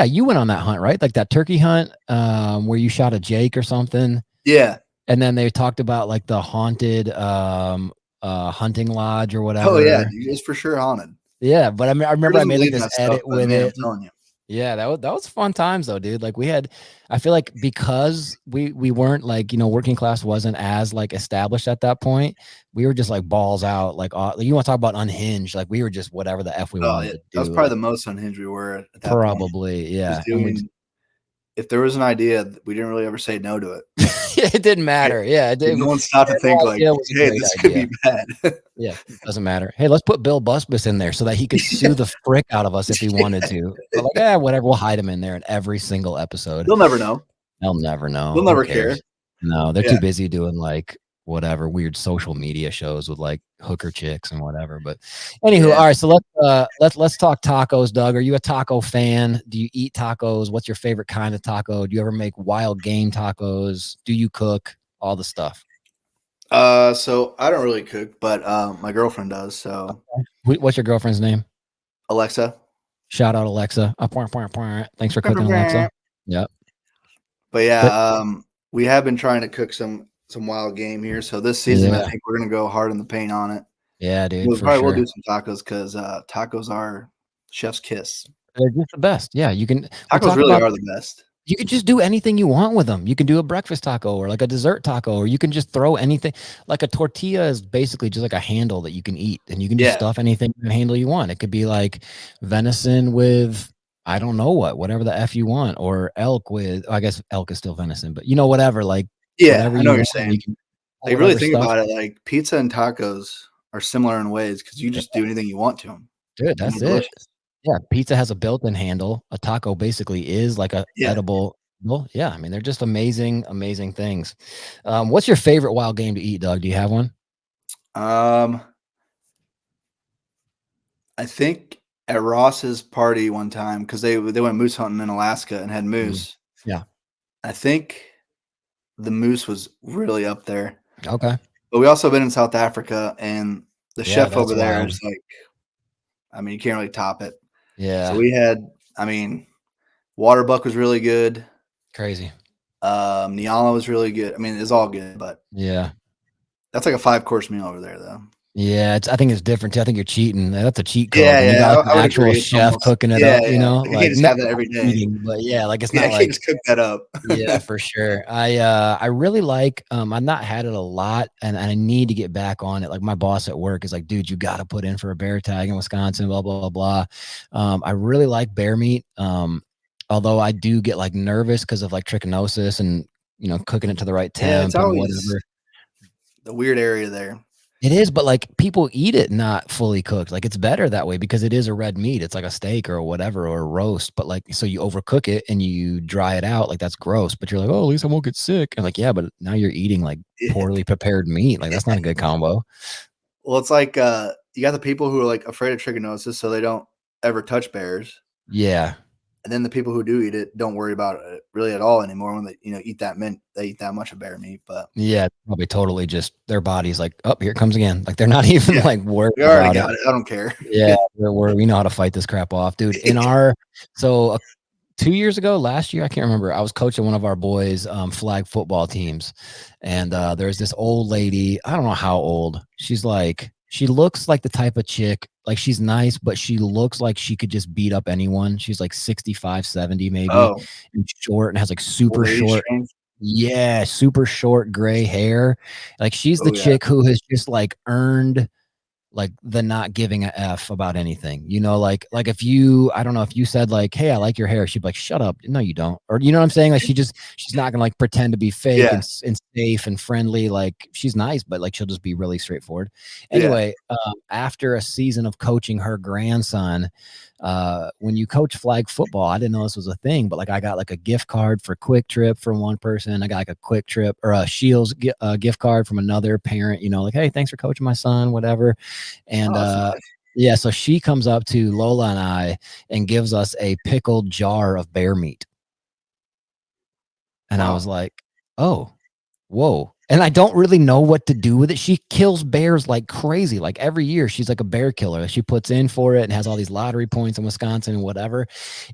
you went on that hunt, right? Like that turkey hunt, where you shot a Jake or something. Yeah. And then they talked about like the haunted hunting lodge or Oh yeah, whatever. dude, it was for sure haunted. Yeah, but I mean, I Kurt remember I doesn't made like believe in this that stuff, edit but with man, I'm it. telling you. Yeah, that was fun times though, dude. Like we had, I feel like because we weren't like, working class wasn't as like established at that point. We were just like balls out, like you want to talk about unhinged, like we were just whatever the f we Oh wanted yeah, to that was do. probably Like the most unhinged we were at that point. probably, Just yeah. And we doing if there was an idea, we didn't really ever say no to it. it didn't matter. Yeah, it did. No one stopped to think The like, idea was a "Hey, great this could idea. be bad." Yeah, doesn't matter. Hey, let's put Bill Busbus in there so that he could sue the frick out of us if he wanted to. But like, whatever, we'll hide him in there in every single episode. They'll never know. They'll never know. They'll Who never care. cares? No, they're too Yeah, busy doing like whatever weird social media shows with like hooker chicks and whatever. But anywho, yeah. all right. So let's talk tacos, Doug. Are you a taco fan? Do you eat tacos? What's your favorite kind of taco? Do you ever make wild game tacos? Do you cook? All the stuff. So I don't really cook, but my girlfriend does. So What's your girlfriend's name? Alexa. Shout out Alexa. Thanks for cooking, Alexa. Yep. But yeah, But we have been trying to cook some wild game here. So this season, I yeah, think we're gonna go hard in the paint on it. yeah, dude, We for probably will sure. do some tacos because tacos are chef's kiss. They're just the best. Yeah, you can. We'll Tacos talk really about. are the best. You could just do anything you want with them. You can do a breakfast taco or like a dessert taco, or you can just throw anything. Like a tortilla is basically just like a handle that you can eat, and you can just Yeah, stuff anything in the handle you want. It could be like venison with I don't know whatever the f you want, or elk with. I guess elk is still venison, but whatever, like yeah, whatever I know you what you're want. You saying. can put Like really whatever think stuff. about it. Like pizza and tacos are similar in ways because you just do anything you want to them, Dude, and that's they're it. delicious. Yeah, pizza has a built-in handle. A taco basically is like a Yeah. edible. Well, yeah, I mean they're just amazing, amazing things. What's your favorite wild game to eat, Doug? Do you have one? Um, I think at Ross's party one time because they went moose hunting in Alaska and had Mm, moose. yeah. I think the moose was really up there. Okay. But we also been in South Africa, and the Yeah, chef that's over there wild. is like, I mean, you can't really top it. So Yeah, we had, I mean, Waterbuck was really good. crazy. Nyala was really good. I mean, it's all good, but Yeah. that's like a 5-course meal over there, though. Yeah, I think it's different too. I think you're cheating. That's a cheat code Yeah, when you got yeah, like I an would actual agree. It's chef almost cooking it yeah, up, yeah. I can't like just not have that every day. cheating, but yeah, like it's Yeah, I not can't like just cook that up. yeah, for sure. I really like I've not had it a lot and I need to get back on it. Like my boss at work is like, dude, you got to put in for a bear tag in Wisconsin, blah blah blah. I really like bear meat. Although I do get like nervous because of like trichinosis and cooking it to the right Yeah, it's temp and always whatever. the weird area there. It is, but like people eat it not fully cooked. Like it's better that way because it is a red meat. It's like a steak or whatever or a roast. But like, so you overcook it and you dry it out. Like that's gross. But you're like, oh, at least I won't get sick. And like, yeah, but now you're eating like Yeah. poorly prepared meat. Like that's not a good combo. Well, it's like, you got the people who are, like, afraid of trichinosis, so they don't ever touch bears, Yeah, and then the people who do eat it don't worry about it really at all anymore when they, eat they eat that much of bear meat, but yeah, probably totally just their body's like, oh, here it comes again. Like they're not even yeah, like worried we already about it. got it, I don't care. Yeah, we know how to fight this crap off, dude. So 2 years ago, last year, I can't remember. I was coaching one of our boys' flag football teams, and there's this old lady. I don't know how old. She looks like the type of chick. Like she's nice, but she looks like she could just beat up anyone. She's like 65, 70 maybe, Oh, and short and has like super old lady short. strength? Yeah, super short gray hair. Like she's the Oh, yeah. chick who has just like earned like the not giving a F about anything, you know, like if you, I don't know, if you said like, hey, I like your hair, she'd be like, shut up. No, you don't. Or, you know what I'm saying? Like she's not gonna like pretend to be fake Yeah. and safe and friendly. Like she's nice, but like she'll just be really straightforward. Yeah. Anyway, after a season of coaching her grandson, when you coach flag football, I didn't know this was a thing, but like I got like a gift card for Quick Trip from one person. I got like a Quick Trip or a Shields gift card from another parent, you know, like, hey, thanks for coaching my son, whatever. And Oh, that's nice. yeah, so she comes up to Lola and I and gives us a pickled jar of bear meat. And I Wow. was like, oh, whoa. And I don't really know what to do with it. She kills bears like crazy. Like every year, she's like a bear killer. She puts in for it and has all these lottery points in Wisconsin and whatever.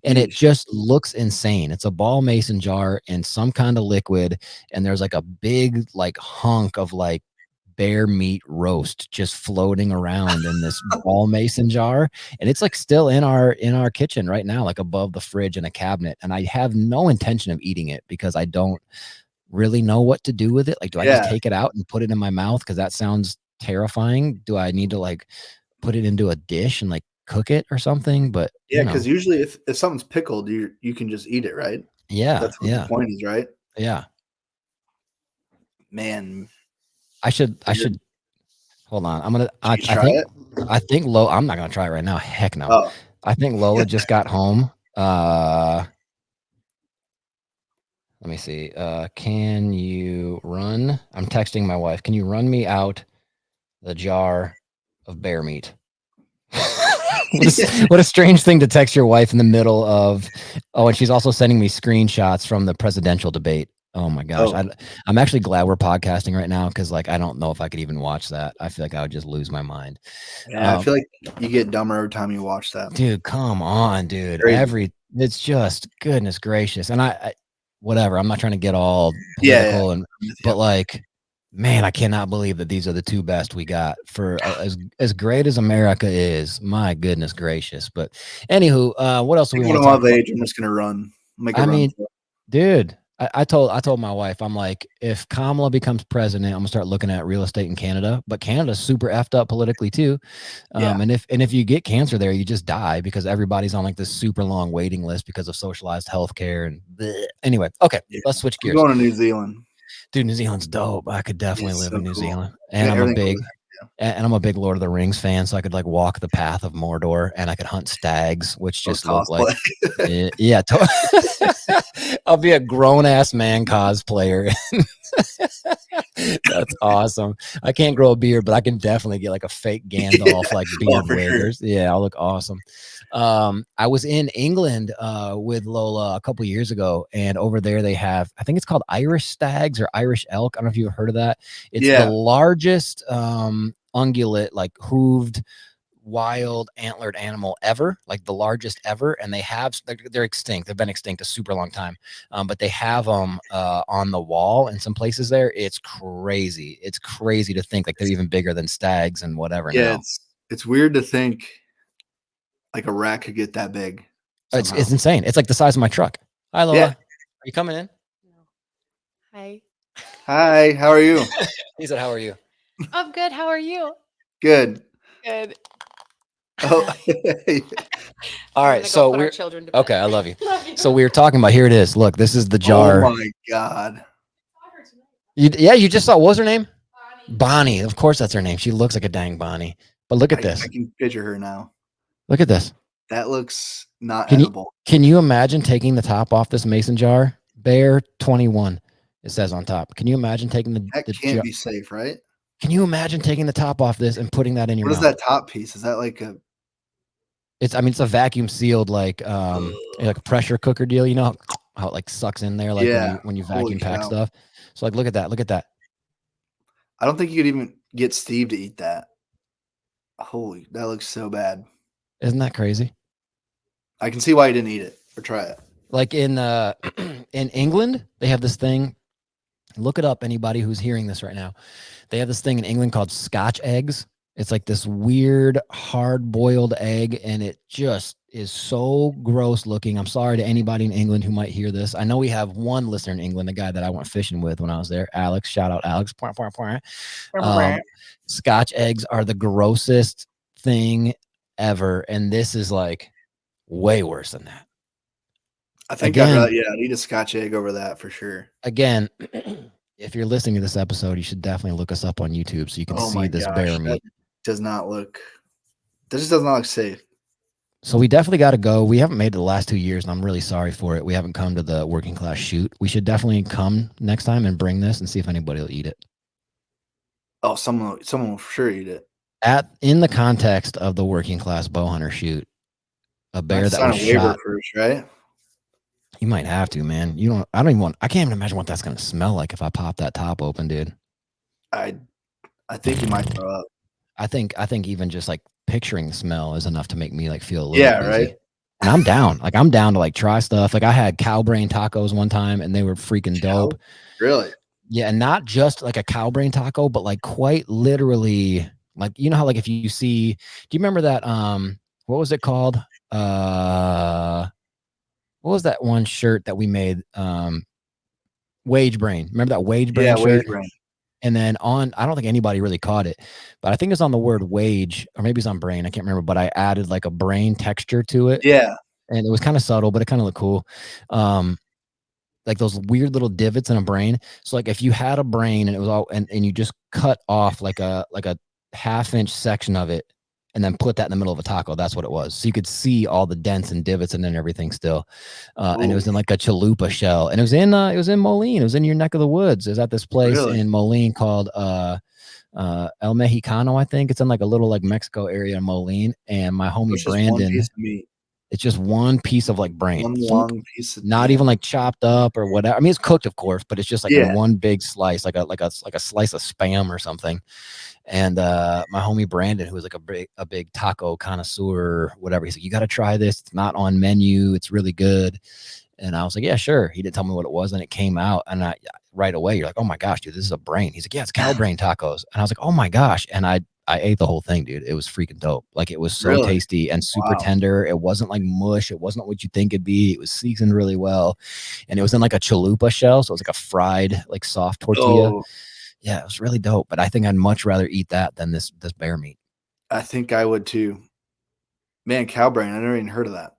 And it Yeesh. just looks insane. It's a ball mason jar in some kind of liquid. And there's like a big like hunk of like bear meat roast just floating around in this ball mason jar, and it's like still in our kitchen right now, like above the fridge in a cabinet, and I have no intention of eating it because I don't really know what to do with it. Like, do I just Yeah. take it out and put it in my mouth because that sounds terrifying? Do I need to like put it into a dish and like cook it or something? But Yeah, because usually if something's pickled, you can just eat it, right? yeah, That's what the yeah, point is, right? yeah. Man, I should hold on. should you try it? I think Lola, I'm not gonna try it right now. Heck no. Oh, I think Lola just got home. Let me see. Can you run? I'm texting my wife. Can you run me out the jar of bear meat? What a strange thing to text your wife in the middle of. Oh, and she's also sending me screenshots from the presidential debate. Oh my gosh, oh, I'm actually glad we're podcasting right now because like I don't know if I could even watch that. I feel like I would just lose my mind. yeah. I feel like you get dumber every time you watch that. Dude, come on, dude. Crazy. It's just goodness gracious. And whatever, I'm not trying to get all Yeah, yeah. political I'm with you. but like, man, I cannot believe that these are the two best we got for as great as America is. My goodness gracious. But anywho, what else do I we think when want to I'm talk of about? age, I'm just gonna run. Make a I run mean, for it. dude, I told my wife, I'm like, if Kamala becomes president, I'm gonna start looking at real estate in Canada. But Canada's super effed up politically too. Yeah, And if you get cancer there, you just die because everybody's on like this super long waiting list because of socialized healthcare and bleh. Anyway, okay, yeah. let's switch I'm gears. going to New Zealand. Dude, New Zealand's dope. I could definitely It's live so in New cool. Zealand. Yeah, And everything over there. I'm a big Lord of the Rings fan, so I could like walk the path of Mordor and I could hunt stags, which Or just look like cosplay. yeah, I'll be a grown ass man cosplayer. That's awesome. I can't grow a beard, but I can definitely get like a fake Yeah. Gandalf like Oh, beard for wig. sure. Yeah, I'll look awesome. I was in England with Lola a couple years ago, and over there they have, I think it's called Irish stags or Irish elk. I don't know if you've heard of that. It's the Yeah. largest ungulate, like hooved wild antlered animal ever, like the largest ever. And they're extinct. They've been extinct a super long time. But they have them on the wall in some places there. It's crazy. It's crazy to think like they're even bigger than stags and whatever Yeah, now. it's weird to think like a rat could get that big It's somehow. insane. It's like the size of my truck. Hi, Lola. Yeah. Are you coming in? No. Hi. Hi, how are you? He said, how are you? I'm good. How are you? Good. Good. Oh, All We're right. gonna So go put our we're children to bed. okay. I love you. Love you. So we were talking about, here it is. Look, this is the oh jar. my God. You just saw, what was her name? Bonnie. Of course that's her name. She looks like a dang Bonnie. But look at I this. can picture her now. Look at this. That looks not Can you edible. can you imagine taking the top off this mason jar? Bear 21. It says on top. Can you imagine taking That the can't jar? be safe, right? Can you imagine taking the top off this and putting that in your What is mouth? that top piece? Is that like a It's a vacuum sealed like a pressure cooker deal, you know how it like sucks in there like yeah. when you Holy vacuum pack cow. stuff. So like look at that. Look at that. I don't think you could even get Steve to eat that. Holy, that looks so bad. Isn't that crazy? I can see why you didn't eat it or try it. Like in in England, they have this thing. Look it up, anybody who's hearing this right now. They have this thing in England called Scotch eggs. It's like this weird hard-boiled egg, and it just is so gross looking. I'm sorry to anybody in England who might hear this. I know we have one listener in England, the guy that I went fishing with when I was there, Alex. Shout out, Alex. Scotch eggs are the grossest thing ever, and this is like way worse than that. I think Again, I'd eat a Scotch egg over that for sure. Again, if you're listening to this episode, you should definitely look us up on YouTube so you can see this bear meat. That just does not look safe. So we definitely got to go. We haven't made it the last 2 years, and I'm really sorry for it. We haven't come to the working class shoot. We should definitely come next time and bring this and see if anybody will eat it. Oh, someone will for sure eat it. In the context of the working class bow hunter shoot, a bear that was shot. First, right? You might have to, man. I can't even imagine what that's going to smell like if I pop that top open, dude. I think you might throw up. I think even just like picturing the smell is enough to make me like feel a little queasy. Right. And I'm down. Like I'm down to like try stuff. Like I had cow brain tacos one time and they were freaking dope. Really? Yeah, and not just like a cow brain taco, but like quite literally, like you know how like if you see, do you remember that what was it called? What was that one shirt that we made? Wage Brain. Remember that Wage Brain shirt? Wage Brain. And then I don't think anybody really caught it, but I think it's on the word wage, or maybe it's on brain. I can't remember, but I added like a brain texture to it. Yeah. And it was kind of subtle, but it kind of looked cool. Like those weird little divots in a brain. So like if you had a brain and it was all, and you just cut off like a half-inch section of it and then put that in the middle of a taco, that's what it was. So you could see all the dents and divots and then everything still. And it was in like a chalupa shell. And it was in Moline. It was in your neck of the woods. It was at this place in Moline called El Mexicano, I think. It's in like a little like Mexico area in Moline. And my homie Brandon, it's just one piece of like brain. One long piece of not even like chopped up or whatever. I mean, it's cooked, of course, but it's just like in one big slice, like a slice of Spam or something. And my homie Brandon, who was like a big taco connoisseur, whatever, he's like, you got to try this. It's not on menu. It's really good. And I was like, yeah, sure. He didn't tell me what it was, and it came out, and right away, you're like, oh my gosh, dude, this is a brain. He's like, yeah, it's cow brain tacos. And I was like, oh my gosh. And I ate the whole thing, dude. It was freaking dope. Like it was so tasty and super tender. It wasn't like mush. It wasn't what you think it'd be. It was seasoned really well. And it was in like a chalupa shell. So it was like a fried, like soft tortilla. Oh. Yeah, it was really dope. But I think I'd much rather eat that than this bear meat. I think I would too. Man, cow brain. I never even heard of that.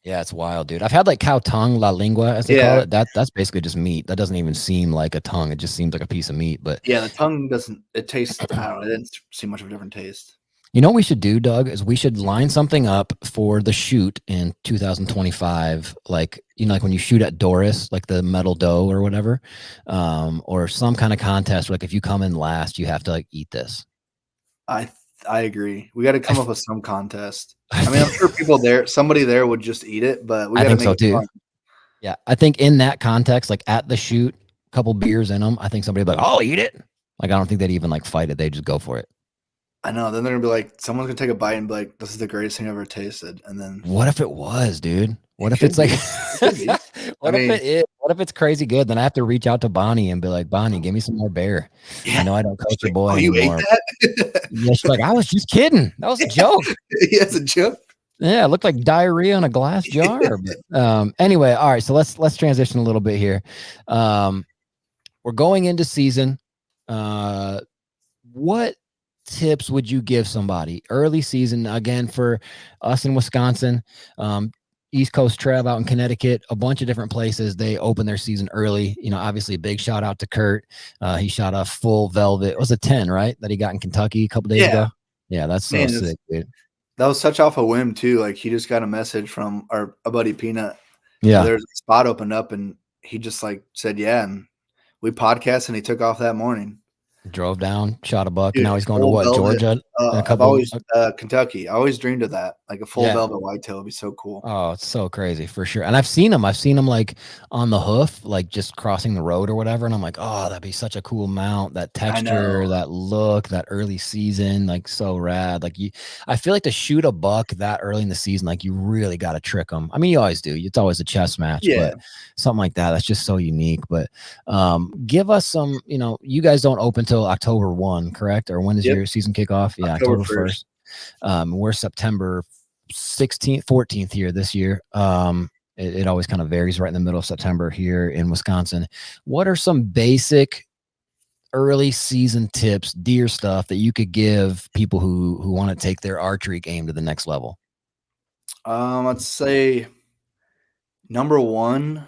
Yeah, it's wild, dude. I've had like cow tongue, la lengua, as they call it. That's basically just meat. That doesn't even seem like a tongue. It just seems like a piece of meat. But yeah, the tongue doesn't. It tastes. I don't know. It didn't see much of a different taste. You know what we should do, Doug? Is we should line something up for the shoot in 2025. Like like when you shoot at Doris, like the metal doe or whatever, or some kind of contest. Like if you come in last, you have to like eat this. I agree. We got to come up with some contest. I mean, I'm sure somebody there would just eat it, but we got to make it fun. Yeah, I think in that context, like at the shoot, a couple beers in them, I think somebody would be like, "I'll eat it." Like I don't think they'd even like fight it; they just go for it. I know. Then they're gonna be like, someone's gonna take a bite and be like, "This is the greatest thing I've ever tasted." And then, what if it was, dude? What if it's like, what if it's crazy good? Then I have to reach out to Bonnie and be like, Bonnie, give me some more bear. Yeah. I know I don't coach your boy anymore. You ate that? Yeah, she's like, I was just kidding. That was a joke. Yeah, it's a joke. Yeah, it looked like diarrhea in a glass jar. But anyway, all right. So let's transition a little bit here. We're going into season. What tips would you give somebody early season, again, for us in Wisconsin, East Coast Trev out in Connecticut, a bunch of different places, they open their season early. Obviously a big shout out to Kurt. He shot a full velvet. It was a 10, right, that he got in Kentucky a couple days ago. Yeah, that's so sick, dude. That was such off a whim too. Like he just got a message from a buddy Peanut. Yeah, there's a spot opened up and he just like said and we podcast, and he took off that morning. Drove down, shot a buck, and now he's going to what, velvet, Georgia? Kentucky. I always dreamed of that. Like a full velvet whitetail would be so cool. Oh, it's so crazy for sure. And I've seen him like on the hoof, like just crossing the road or whatever. And I'm like, oh, that'd be such a cool mount. That texture, that look, that early season, like so rad. Like I feel like to shoot a buck that early in the season, like you really got to trick them. I mean, you always do. It's always a chess match, but something like that, that's just so unique. But give us some, you guys don't open till until October 1, correct? Or when does Yep. your season kick off? Yeah, October October 1st. We're September 16th, 14th here this year. It always kind of varies right in the middle of September here in Wisconsin. What are some basic early season tips, deer stuff that you could give people who want to take their archery game to the next level? Let's say number one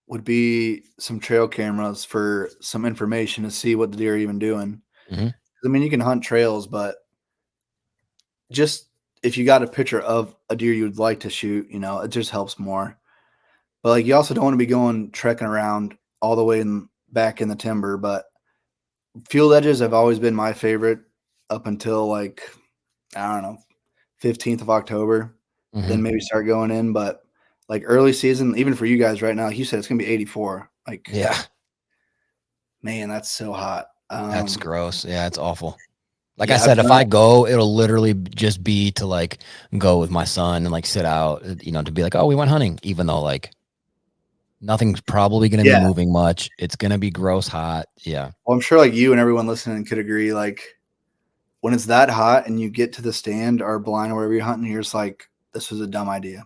would be some trail cameras for some information to see what the deer are even doing. Mhm. I mean, you can hunt trails, but just if you got a picture of a deer you'd like to shoot, it just helps more. But like, you also don't want to be going trekking around all the way back in the timber. But field edges have always been my favorite up until like, I don't know, 15th of October. Then Mhm. maybe start going in. But like early season, even for you guys right now, like you said, it's gonna be 84. Like, Yeah, man, that's so hot. that's gross. Yeah, it's awful. Like I Yeah, I've said, if done I it. go, it'll literally just be to like go with my son and like sit out, to be like, oh, we went hunting, even though like nothing's probably going to be Yeah. moving much. It's going to be gross hot. Yeah. Well, I'm sure like you and everyone listening could agree. Like when it's that hot and you get to the stand or blind or wherever you're hunting, you're just like, this was a dumb idea.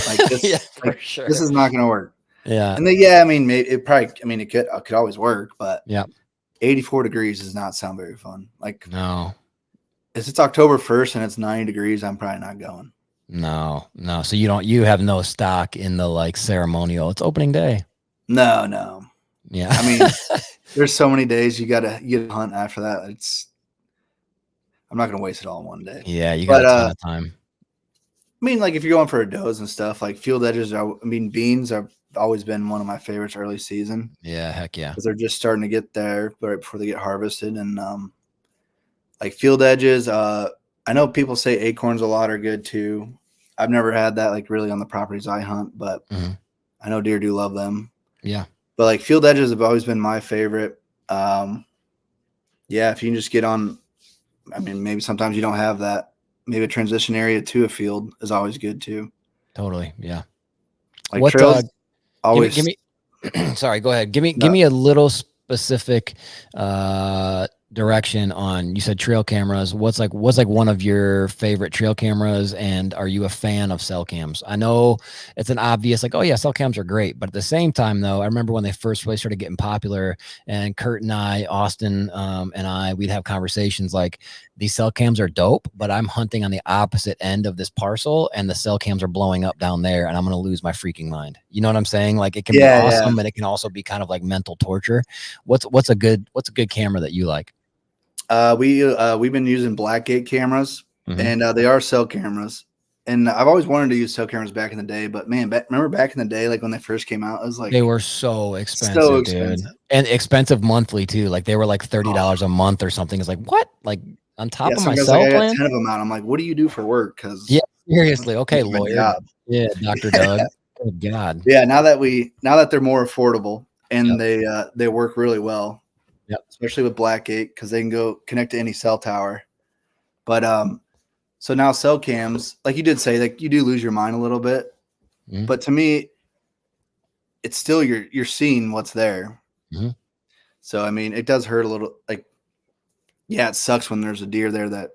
Like Yeah, this, for sure. this is not gonna work. Yeah. And then yeah, I mean, it could always work, but Yeah. 84 degrees does not sound very fun. Like No, if it's October 1st and it's 90 degrees, I'm probably not going. no. So you have no stock in the like ceremonial. It's opening day. No. Yeah. I mean, there's so many days you gotta hunt after that. I'm not gonna waste it all in one day. Yeah. You got But a ton of time. I mean, like if you're going for a does and stuff, like field edges beans have always been one of my favorites early season Yeah. Heck yeah. because they're just starting to get there right before they get harvested. And like field edges, I know people say acorns a lot are good too. I've never had that like really on the properties I hunt, but Mhm. I know deer do love them. Yeah. But like field edges have always been my favorite. Yeah, if you can just get on, I mean, maybe sometimes you don't have that. Maybe a transition area to a field is always good too. Totally. Yeah. Like What, trails give always. me, sorry, go ahead. Give No, me a little specific direction on, you said trail cameras. What's like one of your favorite trail cameras, and are you a fan of cell cams? I know it's an obvious like, oh yeah, cell cams are great, but at the same time though, I remember when they first really started getting popular, and Kurt and I, Austin, and we'd have conversations like, these cell cams are dope, but I'm hunting on the opposite end of this parcel and the cell cams are blowing up down there and I'm going to lose my freaking mind. You know what I'm saying? Like it can be yeah. awesome, and it can also be kind of like mental torture. What's a good camera that you like? We've been using Blackgate cameras, and they are cell cameras. And I've always wanted to use cell cameras back in the day, but man, remember back in the day, like when they first came out, it was like They were so so expensive, dude, expensive. and expensive monthly too. Like they were like $30 a month or something. It's like, what? Like on top Yeah, of some my guys like cell I got plan? 10 of them out. I'm like, what do you do for work? Because Yeah, seriously. Okay, my lawyer. job. Yeah, Dr. Doug. Good God. Yeah, now that they're more affordable and Yep. they work really well, Yep. especially with Blackgate because they can go connect to any cell tower. But so now cell cams, like you did say, like you do lose your mind a little bit. Mhm. But to me, it's still you're seeing what's there. Mhm. So I mean, it does hurt a little. Like, yeah, it sucks when there's a deer there that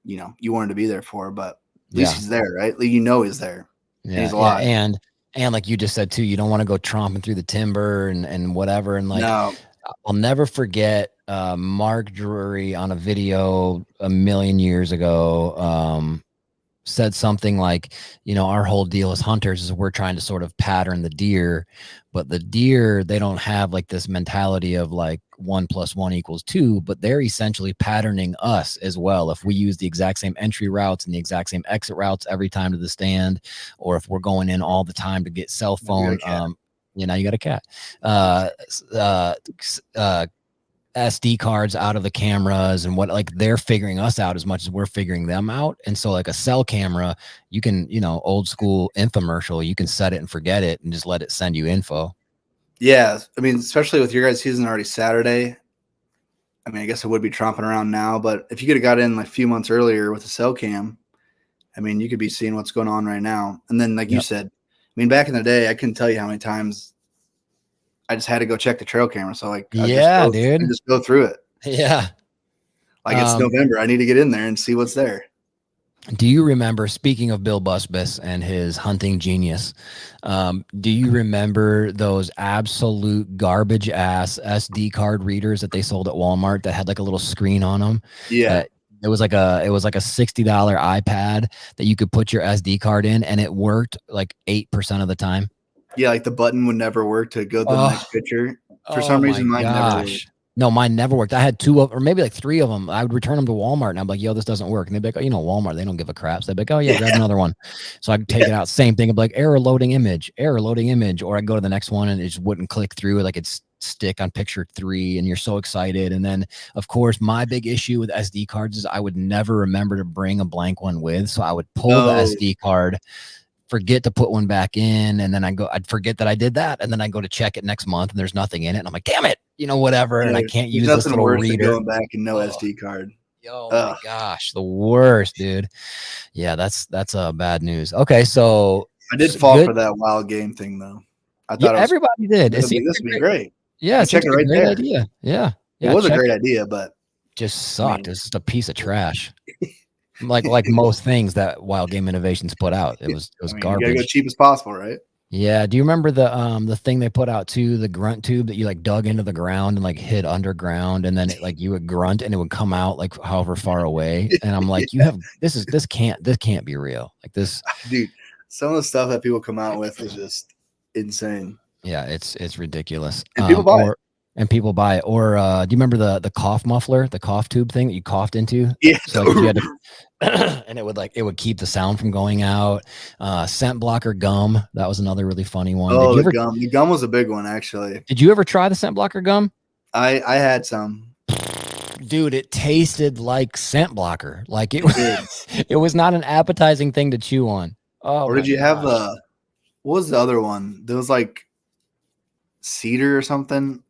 you wanted to be there for, but at least Yeah. he's there, right? Like, he's there. And Yeah, he's yeah, alive. and like you just said too, you don't want to go tromping through the timber and whatever. And like, No, I'll never forget Mark Drury on a video a million years ago. Said something like, our whole deal as hunters is we're trying to sort of pattern the deer, but the deer, they don't have like this mentality of like 1 + 1 = 2, but they're essentially patterning us as well. If we use the exact same entry routes and the exact same exit routes every time to the stand, or if we're going in all the time to get cell you got a phone, cat. you got a cat. SD cards out of the cameras and what, like they're figuring us out as much as we're figuring them out. And so like a cell camera, you can, old school infomercial, you can set it and forget it and just let it send you info. Yeah, I mean, especially with your guys' season already Saturday. I mean, I guess it would be tromping around now, but if you could have got in like a few months earlier with a cell cam, I mean, you could be seeing what's going on right now. And then, like you Yep. said, I mean, back in the day, I couldn't tell you how many times I just had to go check the trail camera. So like, Yeah, I dude. just go through it. Yeah. Like it's November. I need to get in there and see what's there. Do you remember, speaking of Bill Busbus and his hunting genius, do you remember those absolute garbage ass SD card readers that they sold at Walmart that had like a little screen on them? Yeah. It was like a $60 iPad that you could put your SD card in, and it worked like 8% of the time. Yeah, like the button would never work to go to the next picture. For some reason, mine never worked. No, mine never worked. I had 2 of, or maybe like 3 of them. I would return them to Walmart, and I'm like, "Yo, this doesn't work." And they'd be like, "Oh, Walmart, they don't give a crap." So they'd be like, "Oh yeah, grab another one." So I'd take it out. Same thing. I'd be like, error loading image," or I'd go to the next one and it just wouldn't click through. Like it's stick on picture 3, and you're so excited. And then, of course, my big issue with SD cards is I would never remember to bring a blank one with, so I would pull the SD card, forget to put one back in, and then I'd forget that I did that, and then I go to check it next month and there's nothing in it, and I'm like, damn it, whatever. And I can't use this little reader. Going back and no SD card. Oh my gosh, the worst, dude. Yeah, that's bad news. Okay, so I did fall for that wild game thing though. I thought everybody did. This would be great. Yeah, it's a great idea. Yeah, it was a great idea, but just sucked. It's just a piece of trash. like most things that Wild Game Innovations put out, it was garbage. You gotta go cheap as possible, right? Yeah. Do you remember the thing they put out too, the grunt tube that you like dug into the ground and like hid underground, and then it, like you would grunt and it would come out like however far away? And I'm like, this can't be real. Like this, dude. Some of the stuff that people come out with is just insane. Yeah, it's ridiculous. And people buy it. And people buy it. Or do you remember the cough muffler, the cough tube thing that you coughed into? Yeah. So like, you had to, and it would keep the sound from going out. Scent blocker gum, that was another really funny one. Oh, gum. The gum was a big one, actually. Did you ever try the scent blocker gum? I had some. Dude, it tasted like scent blocker. Like it was not an appetizing thing to chew on. Oh, or did you have what was the other one? There was like cedar or something.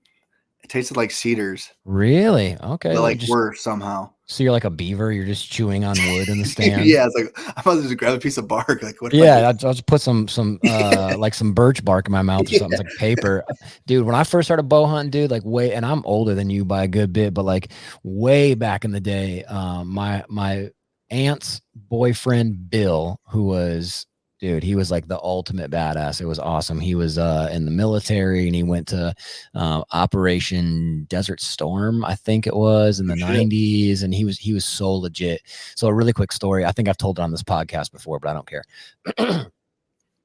It tasted like cedars. Really? Okay. But like worse somehow. So you're like a beaver. You're just chewing on wood in the stand. Yeah, it's like I'm about to just grab a piece of bark. Like what? Yeah, I'll just put some like some birch bark in my mouth or something. It's like paper, dude. When I first started bow hunting, dude, like and I'm older than you by a good bit, but like way back in the day, my aunt's boyfriend Bill, who was. Dude, he was like the ultimate badass. It was awesome. He was in the military, and he went to Operation Desert Storm, I think it was, in the 90s, and he was so legit. So a really quick story. I think I've told it on this podcast before, but I don't care.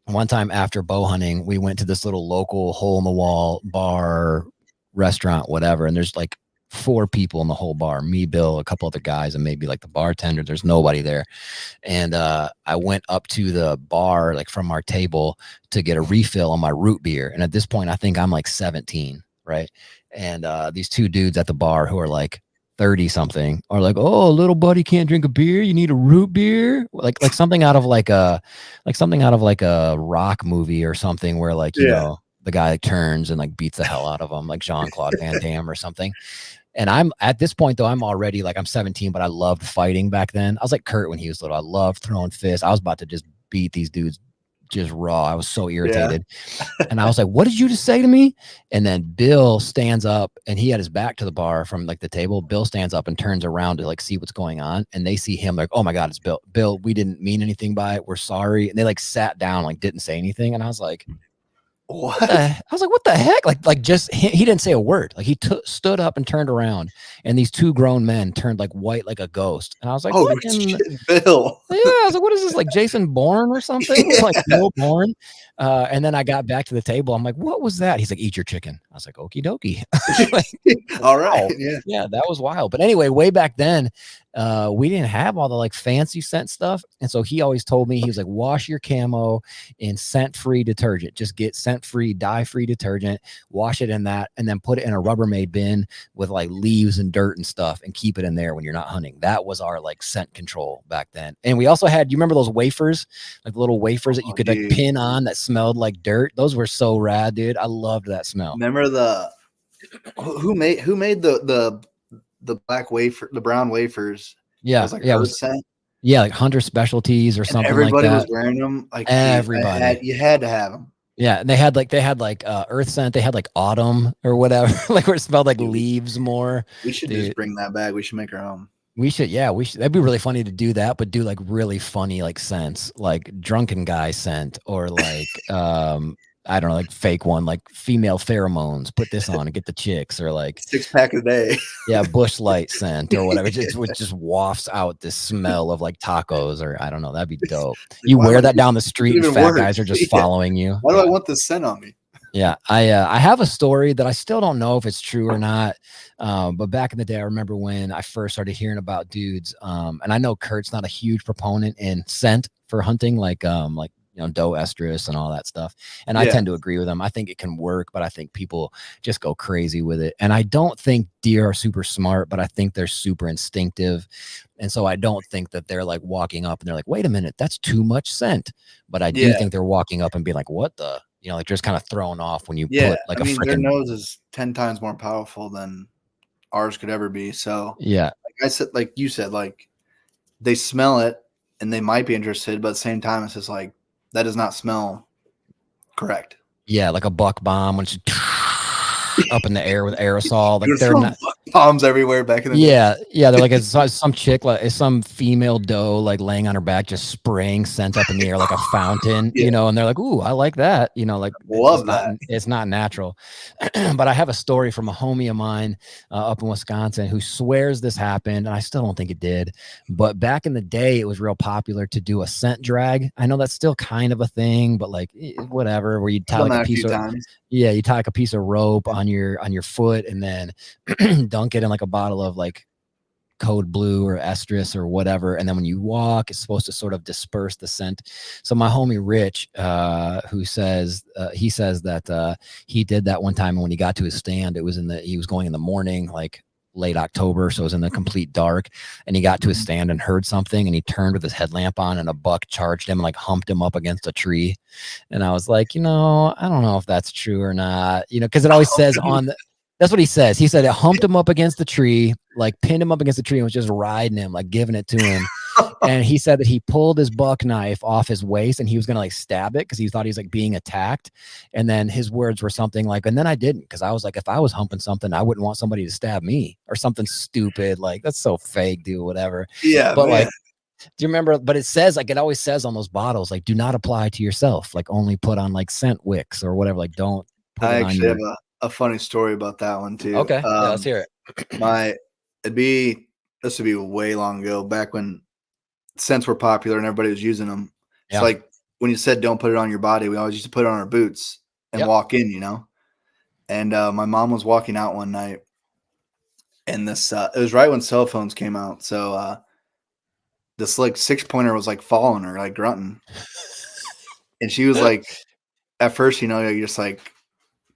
One time after bow hunting, we went to this little local hole-in-the-wall bar, restaurant, whatever, and there's like 4 people in the whole bar, me, Bill, a couple other guys, and maybe like the bartender. There's nobody there. And I went up to the bar, like from our table, to get a refill on my root beer. And at this point, I think I'm like 17, right? And these 2 dudes at the bar who are like 30 something are like, "Oh, little buddy can't drink a beer. You need a root beer." Like something out of like a rock movie or something where like, you know, the guy turns and like beats the hell out of him, like Jean-Claude Van Damme or something. And I'm at this point though, I'm already like, I'm 17, but I loved fighting back then. I was like Kurt when he was little. I loved throwing fists. I was about to just beat these dudes just raw. I was so irritated. And I was like, "What did you just say to me?" And then Bill stands up, and he had his back to the bar from like the table. Bill stands up and turns around to like see what's going on. And they see him like, "Oh my God, it's Bill. Bill, we didn't mean anything by it. We're sorry." And they like sat down, like didn't say anything. And I was like, "What?" I was like, "What the heck?" Like just he didn't say a word. Like he stood up and turned around, and these 2 grown men turned like white like a ghost. And I was like, "Oh shit, Bill!" Yeah, I was like, "What is this, like Jason Bourne or something?" Like Bill Bourne. And then I got back to the table. I'm like, "What was that?" He's like, "Eat your chicken." I was like, "Okie dokie." Like, all right, yeah, that was wild. But anyway, way back then, we didn't have all the like fancy scent stuff, and so he always told me, he was like, "Wash your camo in scent-free detergent. Just get scent-free, dye-free detergent, wash it in that, and then put it in a Rubbermaid bin with like leaves and dirt and stuff, and keep it in there when you're not hunting." That was our like scent control back then. And we also had, you remember those wafers, like little wafers that you could like pin on that smelled like dirt? Those were so rad, dude. I loved that smell. Remember who made the black wafer, the brown wafers? Yeah, it was like scent. Yeah, like Hunter Specialties or something. Everybody like that. Was wearing them. Like everybody, you had to have them. Yeah, they had like earth scent. They had like autumn or whatever, like where it smelled like leaves more. We should Dude, just bring that back. We should make our own. we should. That'd be really funny to do that, but do like really funny like scents, like drunken guy scent, or like I don't know, like fake one, like female pheromones. Put this on and get the chicks, or like 6-pack a day. yeah, bush light scent or whatever. It just wafts out this smell of like tacos, or I don't know. That'd be dope. You Why wear would that I- down the street, and even fat work. guys are just Yeah. following you. Why do Yeah. I want this scent on me? Yeah, I have a story that I still don't know if it's true or not. But back in the day, I remember when I first started hearing about dudes. And I know Kurt's not a huge proponent in scent for hunting, like doe estrus and all that stuff. And I Yeah. tend to agree with him. I think it can work, but I think people just go crazy with it. And I don't think deer are super smart, but I think they're super instinctive. And so I don't think that they're like walking up and they're like, wait a minute, that's too much scent. But I do Yeah. think they're walking up and being like, what the? Like just kind of thrown off when you Yeah. put like I mean, a their freaking nose is 10 times more powerful than ours could ever be. So, yeah. like I said, like you said, like they smell it and they might be interested, but at the same time, it's just like that does not smell correct. Yeah, like a buck bomb when it's up in the air with aerosol. Like You're they're throwing not. bombs everywhere back in the day. Yeah, they're like it's some chick, like it's some female doe, like laying on her back, just spraying scent up in the air like a fountain, Yeah. and they're like, "Ooh, I like that," like Love it's that. It's not natural. But I have a story from a homie of mine up in Wisconsin who swears this happened, and I still don't think it did. But back in the day, it was real popular to do a scent drag. I know that's still kind of a thing, but like whatever, where you tie Done like that a piece of times. you tie like a piece of rope on your foot and then dunk it in like a bottle of like code blue or estrus or whatever, and then when you walk, it's supposed to sort of disperse the scent. So my homie Rich, who says he says that he did that one time, and when he got to his stand, he was going in the morning, like late October, so it was in the complete dark, and he got to his stand and heard something, and he turned with his headlamp on, and a buck charged him and like humped him up against a tree. And I was like, I don't know if that's true or not, because it always says on the that's what he says. He said it humped him up against the tree, like pinned him up against the tree and was just riding him, like giving it to him. And he said that he pulled his buck knife off his waist and he was going to like stab it because he thought he was like being attacked. And then his words were something like, and then I didn't, because I was like, if I was humping something, I wouldn't want somebody to stab me or something stupid. Like, that's so fake, dude, whatever. Yeah. But man. like, do you remember? But it says, like, it always says on those bottles, like, do not apply to yourself, like only put on like scent wicks or whatever. Like, don't put I it on actually your. have a funny story about that one too. Okay. Yeah, let's hear it. This would be way long ago, back when scents were popular and everybody was using them. It's Yeah. like when you said don't put it on your body, we always used to put it on our boots and Yep. walk in, And my mom was walking out one night, and this it was right when cell phones came out. So this like 6-pointer was like following her, like grunting, and she was like, at first, you're just like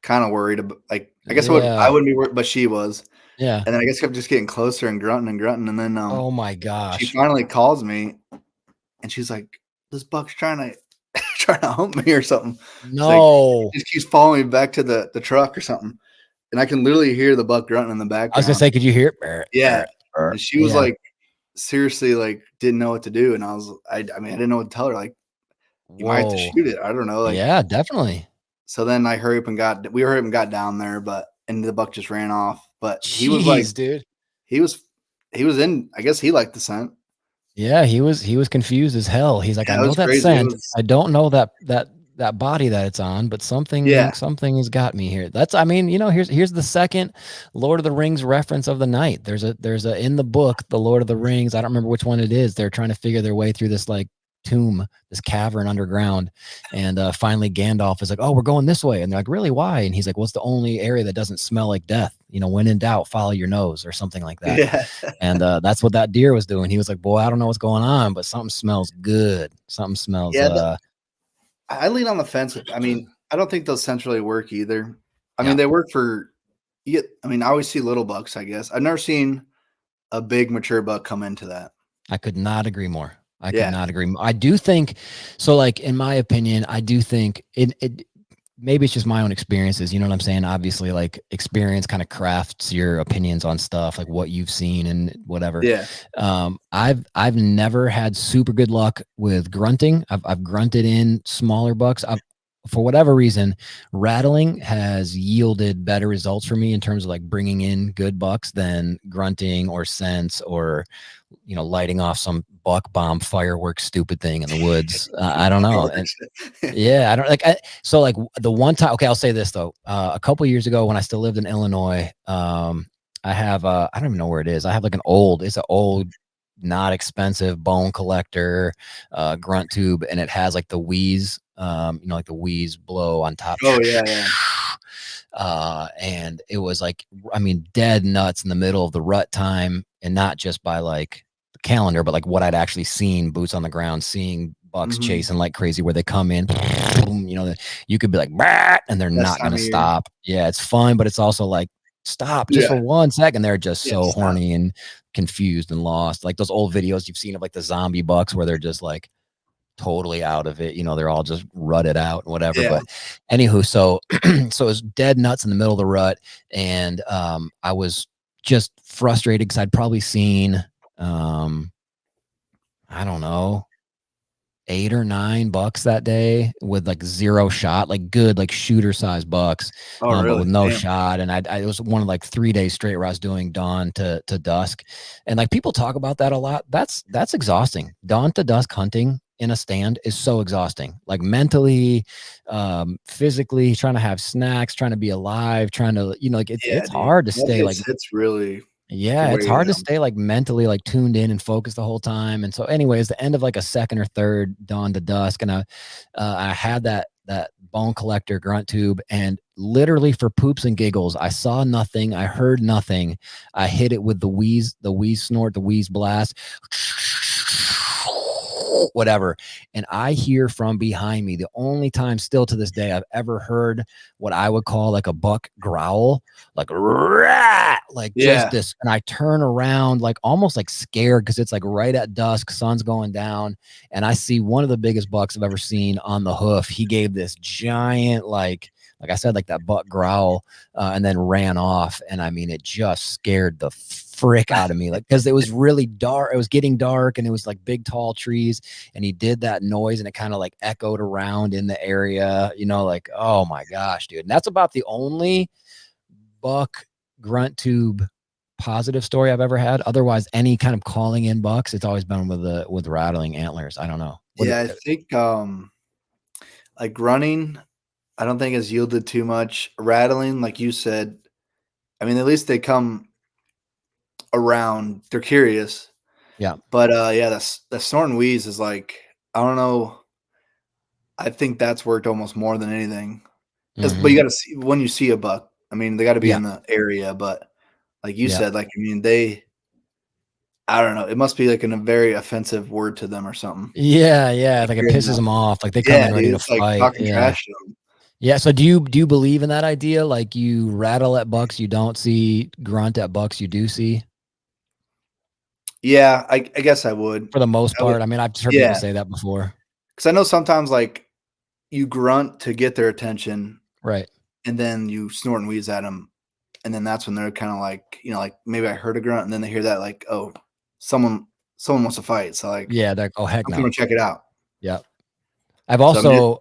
kind of worried about, like, I guess I wouldn't be worried, but she was. Yeah. And then I guess kept just getting closer and grunting, and then Oh my she gosh. finally calls me, and she's like, "This buck's trying to hump me or something." No. She just keeps following me back to the truck or something, and I can literally hear the buck grunting in the background. I was gonna say, could you hear it? Yeah. And she was Yeah. like, seriously, like, didn't know what to do, and I didn't know what to tell her. Like, you might have to Whoa. shoot it. I don't know. Like, Yeah, definitely. So then I hurry up and got down there, and the buck just ran off. But he Jeez, was like, dude. he was in. I guess he liked the scent. Yeah, he was confused as hell. He's like, Yeah, I it know was that crazy. scent. I don't know that body that it's on, but something has got me here. That's, here's the second Lord of the Rings reference of the night. There's a in the book, the Lord of the Rings, I don't remember which one it is. They're trying to figure their way through this like tomb, this cavern underground, and finally Gandalf is like, oh, we're going this way, and they're like, really, why? And he's like, well, it's the only area that doesn't smell like death, when in doubt, follow your nose, or something like that. Yeah. And that's what that deer was doing. He was like, boy, I don't know what's going on, but something smells good. Something smells I lean on the fence. I don't think those scents really work either. They work for I always see little bucks, I guess. I've never seen a big mature buck come into that. I could not agree more. I could not agree more. I do think so. Like, in my opinion, I do think it maybe it's just my own experiences. You know what I'm saying? Obviously, like, experience kind of crafts your opinions on stuff, like what you've seen and whatever. Yeah. I've never had super good luck with grunting. I've grunted in smaller bucks. I've for whatever reason, rattling has yielded better results for me in terms of like bringing in good bucks than grunting or sense or, lighting off some buck bomb fireworks stupid thing in the woods. I don't know. And yeah, I don't like. So like the one time, okay, I'll say this though. A couple years ago when I still lived in Illinois, I have I don't even know where it is. I have like it's an old, not expensive bone collector, grunt tube, and it has like the wheeze, like the wheeze blow on top. Oh yeah. And it was like, I mean, dead nuts in the middle of the rut time, and not just by like the calendar, but like what I'd actually seen, boots on the ground, seeing bucks chasing like crazy, where they come in, you could be like, bah, and they're Best not time gonna of year. stop. Yeah, it's fun, but it's also like, stop just for Yeah. 1 second. They're just so stop. horny and confused and lost. Like those old videos you've seen of like the zombie bucks where they're just like totally out of it. They're all just rutted out and whatever. Yeah. But anywho, so so it was dead nuts in the middle of the rut, and I was just frustrated because I'd probably seen I don't know, 8 or 9 bucks that day with like 0 shot, like good, like shooter size bucks, Oh but really? with no Damn. shot. And it was one of like 3 days straight where I was doing dawn to dusk. And like people talk about that a lot. That's exhausting. Dawn to dusk hunting in a stand is so exhausting, like mentally, physically, trying to have snacks, trying to be alive, trying to, like it's Dude. hard to stay like, It's really yeah, can wear it's you hard to down. stay like mentally like tuned in and focused the whole time. And so, anyways, the end of like a second or third dawn to dusk, and I had that bone collector grunt tube, and literally for poops and giggles, I saw nothing, I heard nothing. I hit it with the wheeze snort, the wheeze blast, whatever, and I hear from behind me, the only time still to this day I've ever heard what I would call like a buck growl, like rah, like just this. And I turn around like almost like scared because it's like right at dusk, sun's going down, and I see one of the biggest bucks I've ever seen on the hoof. He gave this giant like I said, like that buck growl, and then ran off. And I mean, it just scared the frick out of me, like, because it was really dark. It was getting dark, and it was like big, tall trees. And he did that noise, and it kind of like echoed around in the area, like, oh my gosh, dude. And that's about the only buck grunt tube positive story I've ever had. Otherwise, any kind of calling in bucks, it's always been with rattling antlers. I don't know. I think like running, I don't think has yielded too much. Rattling, like you said, I mean, at least they come around. They're curious. Yeah. But the snort and wheeze is like, I don't know. I think that's worked almost more than anything. But you got to see when you see a buck. I mean, they got to be in the area. But like you said, like I mean, I don't know. It must be like a very offensive word to them or something. Yeah. Like it pisses them off. Like they come in ready to it's like fight. talking trash to them. Yeah. So do you believe in that idea? Like you rattle at bucks you don't see, grunt at bucks you do see? Yeah, I guess I would. For the most I would part. I mean, I've heard people yeah, say that before. because I know sometimes, like, you grunt to get their attention, Right. and then you snort and wheeze at them, and then that's when they're kinda like, like, maybe I heard a grunt, and then they hear that, like, "Oh, someone wants to fight," so, like, Yeah. They're, oh, heck I'm no. gonna check it out. Yeah. I've So, I mean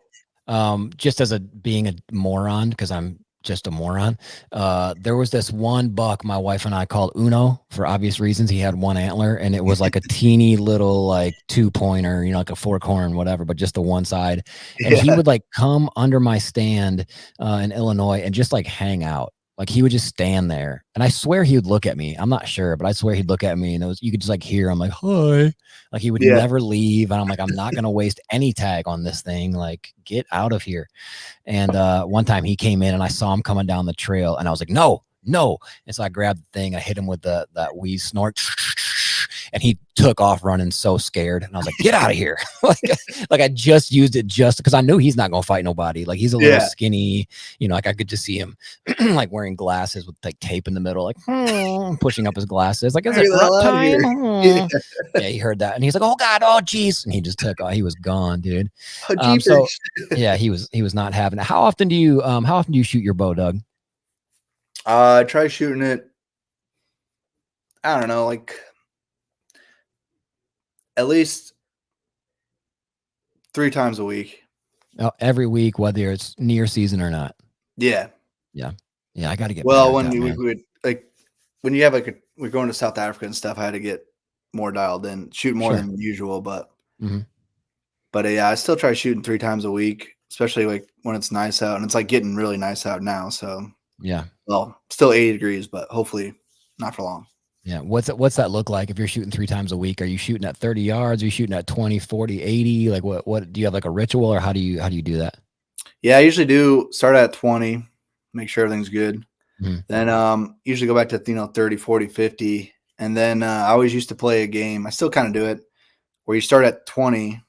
also, just as being a moron, because I'm just a moron. There was this one buck my wife and I called Uno for obvious reasons. He had one antler, and it was like a teeny little like 2-pointer, like a fork horn, whatever, but just the one side. And he Yeah. would like come under my stand in Illinois and just like hang out. Like he would just stand there, and I swear he would look at me. I'm not sure, but I swear he'd look at me, and you could just like hear him like, hi. Like he would Yeah. never leave. And I'm like, I'm not gonna waste any tag on this thing. Like, get out of here. And one time he came in, and I saw him coming down the trail, and I was like, no. And so I grabbed the thing, I hit him with that wheeze snort, and he took off running, so scared. And I was like, get out of here. like I just used it just because I knew he's not gonna fight nobody. Like he's a little skinny, like I could just see him like wearing glasses with like tape in the middle, like pushing up his glasses. Like, is it rut time? Yeah, he heard that, and he's like, oh God, oh geez. And he just took off. He was gone, dude. So yeah, he was not having it. How often do you shoot your bow, Doug? I try shooting it, I don't know, like at least 3 times a week. Every week, whether it's near season or not. Yeah. Yeah. Yeah. I got to get better Well, at when that, we man. would like when you have we're going to South Africa and stuff, I had to get more dialed in, shoot more Sure. than usual, but hmm yeah, I still try shooting 3 times a week, especially like when it's nice out, and it's like getting really nice out now. So Yeah. well, still 80 degrees, but hopefully not for long. Yeah. What's that look like if you're shooting 3 times a week? Are you shooting at 30 yards? Are you shooting at 20, 40, 80? Like what do you have like a ritual, or how do you do that? Yeah, I usually do start at 20, make sure everything's good. Mhm. Then usually go back to 30, 40, 50. And then I always used to play a game. I still kind of do it where you start at 20,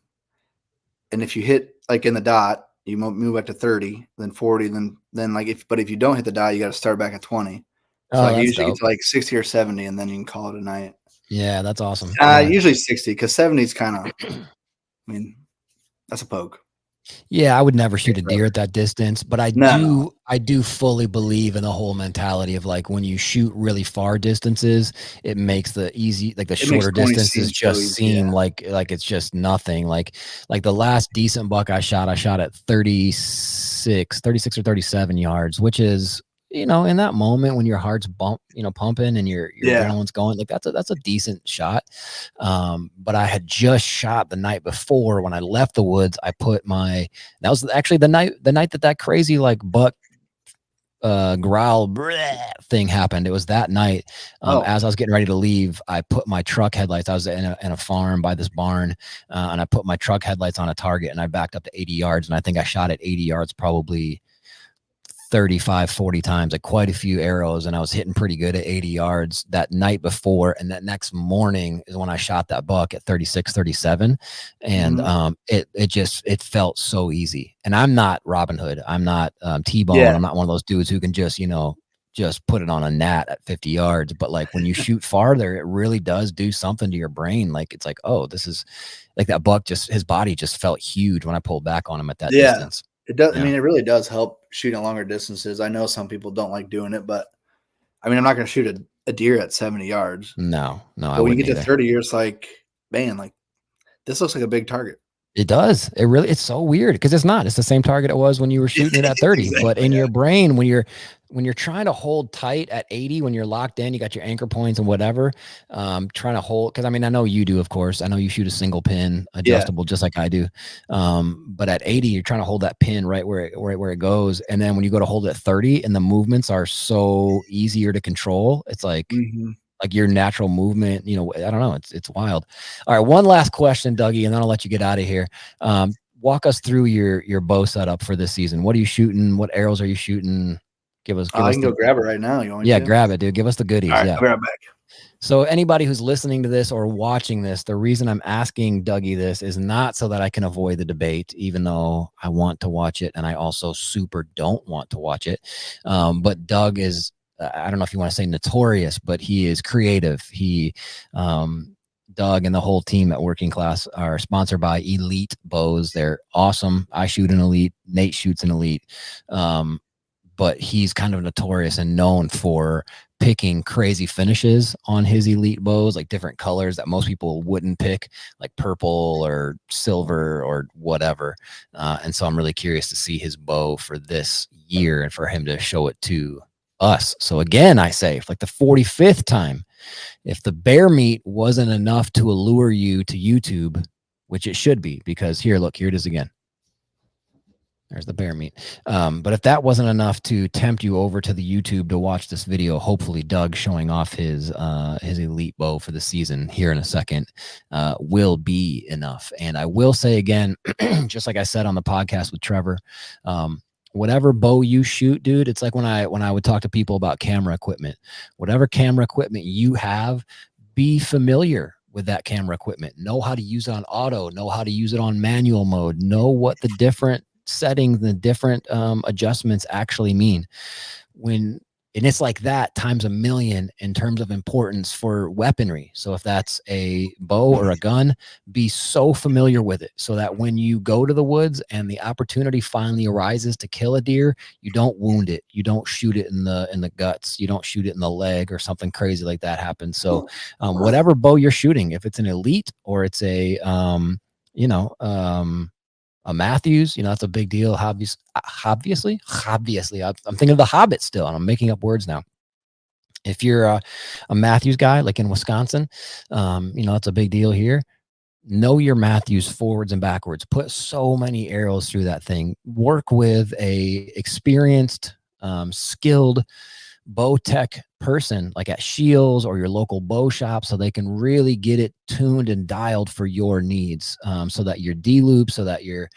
and if you hit like in the dot, you move back to 30, then 40, then like if you don't hit the dot, you got to start back at 20. So Oh, like you that's usually get dope. to like 60 or 70, and then you can call it a night. Yeah, that's awesome. Yeah. Usually 60 because 70 is kind of, I mean, that's a poke. Yeah, I would never shoot a deer at that distance, but No. I do fully believe in the whole mentality of like when you shoot really far distances, it makes the It makes shorter 20 distances seem so just easy. Yeah. seem like it's just nothing. Like the last decent buck I shot at 36 or 37 yards, which is, in that moment when your heart's pumping and your Yeah. adrenaline's going, like that's a decent shot. But I had just shot the night before when I left the woods. That was actually the night that crazy like buck growl thing happened. It was that night. As I was getting ready to leave, I put my truck headlights. I was in a farm by this barn, and I put my truck headlights on a target, and I backed up to 80 yards, and I think I shot at 80 yards probably 35, 40 times, like quite a few arrows, and I was hitting pretty good at 80 yards that night before. And that next morning is when I shot that buck at 36, 37. And it felt so easy. And I'm not Robin Hood. I'm not T-Bone. Yeah. I'm not one of those dudes who can just put it on a gnat at 50 yards. But like when you shoot farther, it really does do something to your brain. Like it's like, oh, this is like that buck, his body just felt huge when I pulled back on him at that distance. It does. Yeah. I mean, it really does help shooting longer distances. I know some people don't like doing it, but I mean, I'm not going to shoot a deer at 70 yards. No, I But when you wouldn't get to either. 30, you're just like, man, like this looks like a big target. It does. It's so weird because it's the same target it was when you were shooting it at 30. Exactly, but in your brain, when you're trying to hold tight at 80, when you're locked in, you got your anchor points and whatever, trying to hold, because I mean, I know you do, of course. I know you shoot a single pin adjustable just like I do. But at 80, you're trying to hold that pin right where it goes. And then when you go to hold it at 30 and the movements are so easier to control, it's like your natural movement, I don't know. It's wild. All right. One last question, Dougie, and then I'll let you get out of here. Walk us through your bow setup for this season. What are you shooting? What arrows are you shooting? Give us I can go grab it right now. You want yeah, to? grab it, dude. Give us the goodies. All right, Yeah. I'll be right back. So anybody who's listening to this or watching this, the reason I'm asking Dougie this is not so that I can avoid the debate, even though I want to watch it and I also super don't want to watch it. But Doug is, I don't know if you want to say notorious, but he is creative. Doug and the whole team at Working Class are sponsored by Elite Bows. They're awesome. I shoot an Elite. Nate shoots an Elite. But he's kind of notorious and known for picking crazy finishes on his Elite bows, like different colors that most people wouldn't pick, like purple or silver or whatever. And so I'm really curious to see his bow for this year and for him to show it to us. So again, I say, for like the 45th time, if the bear meat wasn't enough to allure you to YouTube, which it should be, because here it is again. There's the bear meat. But if that wasn't enough to tempt you over to the YouTube to watch this video, hopefully Doug showing off his Elite bow for the season here in a second will be enough. And I will say again, just like I said on the podcast with Trevor, whatever bow you shoot, dude, it's like when I would talk to people about camera equipment, whatever camera equipment you have, be familiar with that camera equipment. Know how to use it on auto, know how to use it on manual mode, know what the different settings, the different adjustments actually mean. And it's like that times a million in terms of importance for weaponry. So if that's a bow or a gun, be so familiar with it so that when you go to the woods and the opportunity finally arises to kill a deer, you don't wound it. You don't shoot it in the guts. You don't shoot it in the leg or something crazy like that happens. So whatever bow you're shooting, if it's an Elite or it's a, A Matthews, that's a big deal. Obviously, I'm thinking of the Hobbit still, and I'm making up words now. If you're a Matthews guy, like in Wisconsin, that's a big deal here. Know your Matthews forwards and backwards. Put so many arrows through that thing. Work with a experienced, skilled bow tech person like at Shields or your local bow shop, so they can really get it tuned and dialed for your needs, so that your D-loop, so that your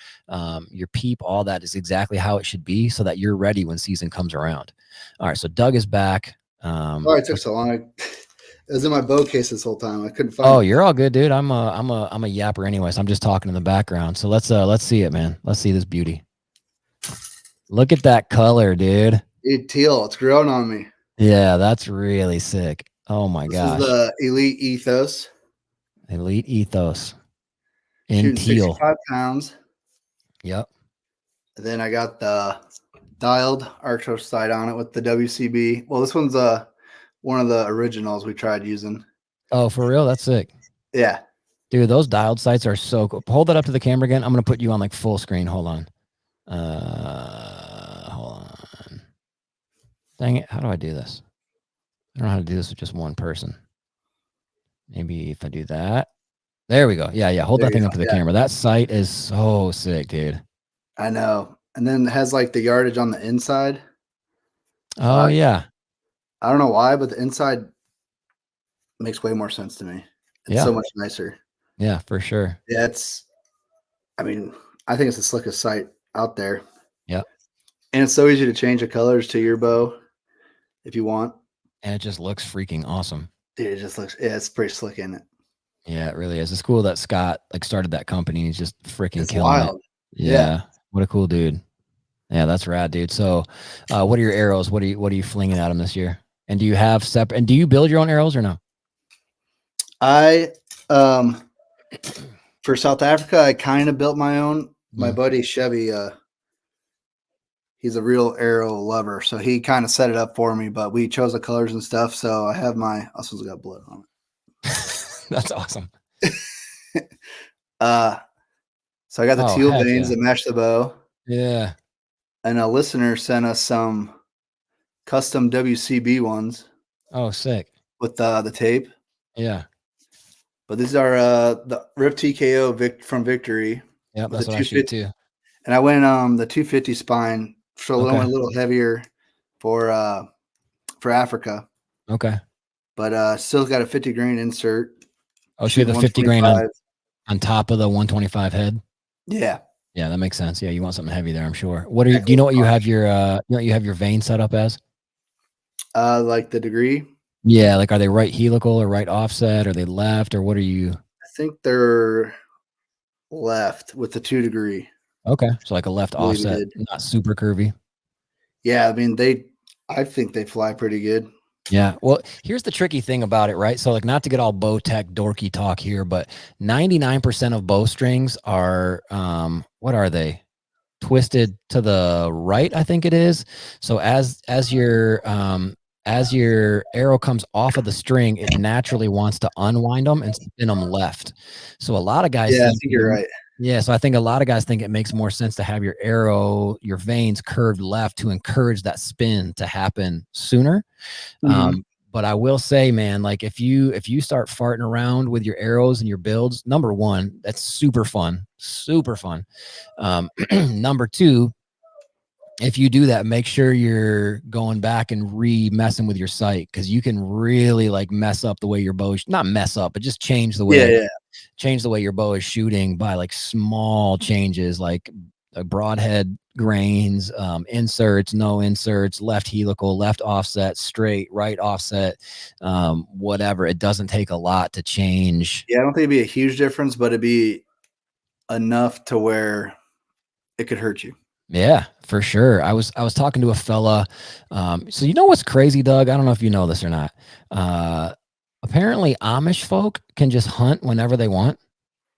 peep, all that is exactly how it should be, so that you're ready when season comes around. All right, so Doug is back. Sorry it took so long. It was in my bow case this whole time. I couldn't find Oh, it. you're all good, dude. I'm a yapper anyway, so I'm just talking in the background. So let's see it, man. Let's see this beauty. Look at that color, dude. Dude, teal. It's growing on me. Yeah, that's really sick. Oh my gosh. This is the Elite Ethos. Elite Ethos. In Shooting teal. 65 pounds. Yep. And then I got the dialed Arctro sight on it with the WCB. Well, this one's one of the originals we tried using. Oh, for real? That's sick. Yeah. Dude, those dialed sights are so cool. Hold that up to the camera again. I'm going to put you on like full screen. Hold on. Hold on. Dang it. How do I do this? I don't know how to do this with just one person. Maybe if I do that. There we go. Yeah. Hold that thing up to the camera. That sight is so sick, dude. I know. And then it has like the yardage on the inside. Oh, yeah. I don't know why, but the inside makes way more sense to me. It's so much nicer. Yeah, for sure. Yeah, I think it's the slickest sight out there. Yeah. And it's so easy to change the colors to your bow if you want. And it just looks freaking awesome. Dude, it just looks, it's pretty slick, isn't it? Yeah, it really is. It's cool that Scott started that company. He's just freaking killing wild. it. Yeah. What a cool dude. Yeah, that's rad, dude. So, what are your arrows? What are you flinging at them this year? And do you have separate? And do you build your own arrows or no? I for South Africa, I kind of built my own. My buddy Chevy, he's a real arrow lover, so he kind of set it up for me. But we chose the colors and stuff, so I have my. I suppose I got blood on it. That's awesome. So I got the teal veins that match the bow. Yeah. And a listener sent us some custom WCB ones. Oh, sick. With the tape. Yeah. But these are the Rip TKO from Victory. Yeah, that's what I shoot too. And I went the 250 spine, so a little heavier for Africa. Okay. But still got a 50 grain insert. Oh, shoot the 50 grain on top of the 125 head. Yeah. Yeah, that makes sense. Yeah, you want something heavy there, I'm sure. What are you? Do you know what you have your vein set up as? Like the degree. Yeah, like are they right helical or right offset? Are they left or what are you? I think they're left with the 2 degree. Okay, so like a left offset, not super curvy. Yeah, I think they fly pretty good. Yeah, well, here's the tricky thing about it, right? So like not to get all bow tech dorky talk here, but 99% of bowstrings are what are they? Twisted to the right, I think it is. So as your arrow comes off of the string, it naturally wants to unwind them and spin them left. So a lot of guys I think you're right. Yeah, so I think a lot of guys think it makes more sense to have your arrow, your veins curved left to encourage that spin to happen sooner. But I will say, man, like if you start farting around with your arrows and your builds, number one, that's super fun. Number two, if you do that, make sure you're going back and messing with your sight, because you can really like mess up the way your bow, not mess up, but just change the way, change the way your bow is shooting by like small changes, like broadhead grains, inserts, no inserts, left helical, left offset, straight, right offset, whatever. It doesn't take a lot to change. Yeah, I don't think it'd be a huge difference, but it'd be enough to where it could hurt you. Yeah, for sure. I was talking to a fella. So you know what's crazy, Doug? I don't know if you know this or not. Apparently Amish folk can just hunt whenever they want.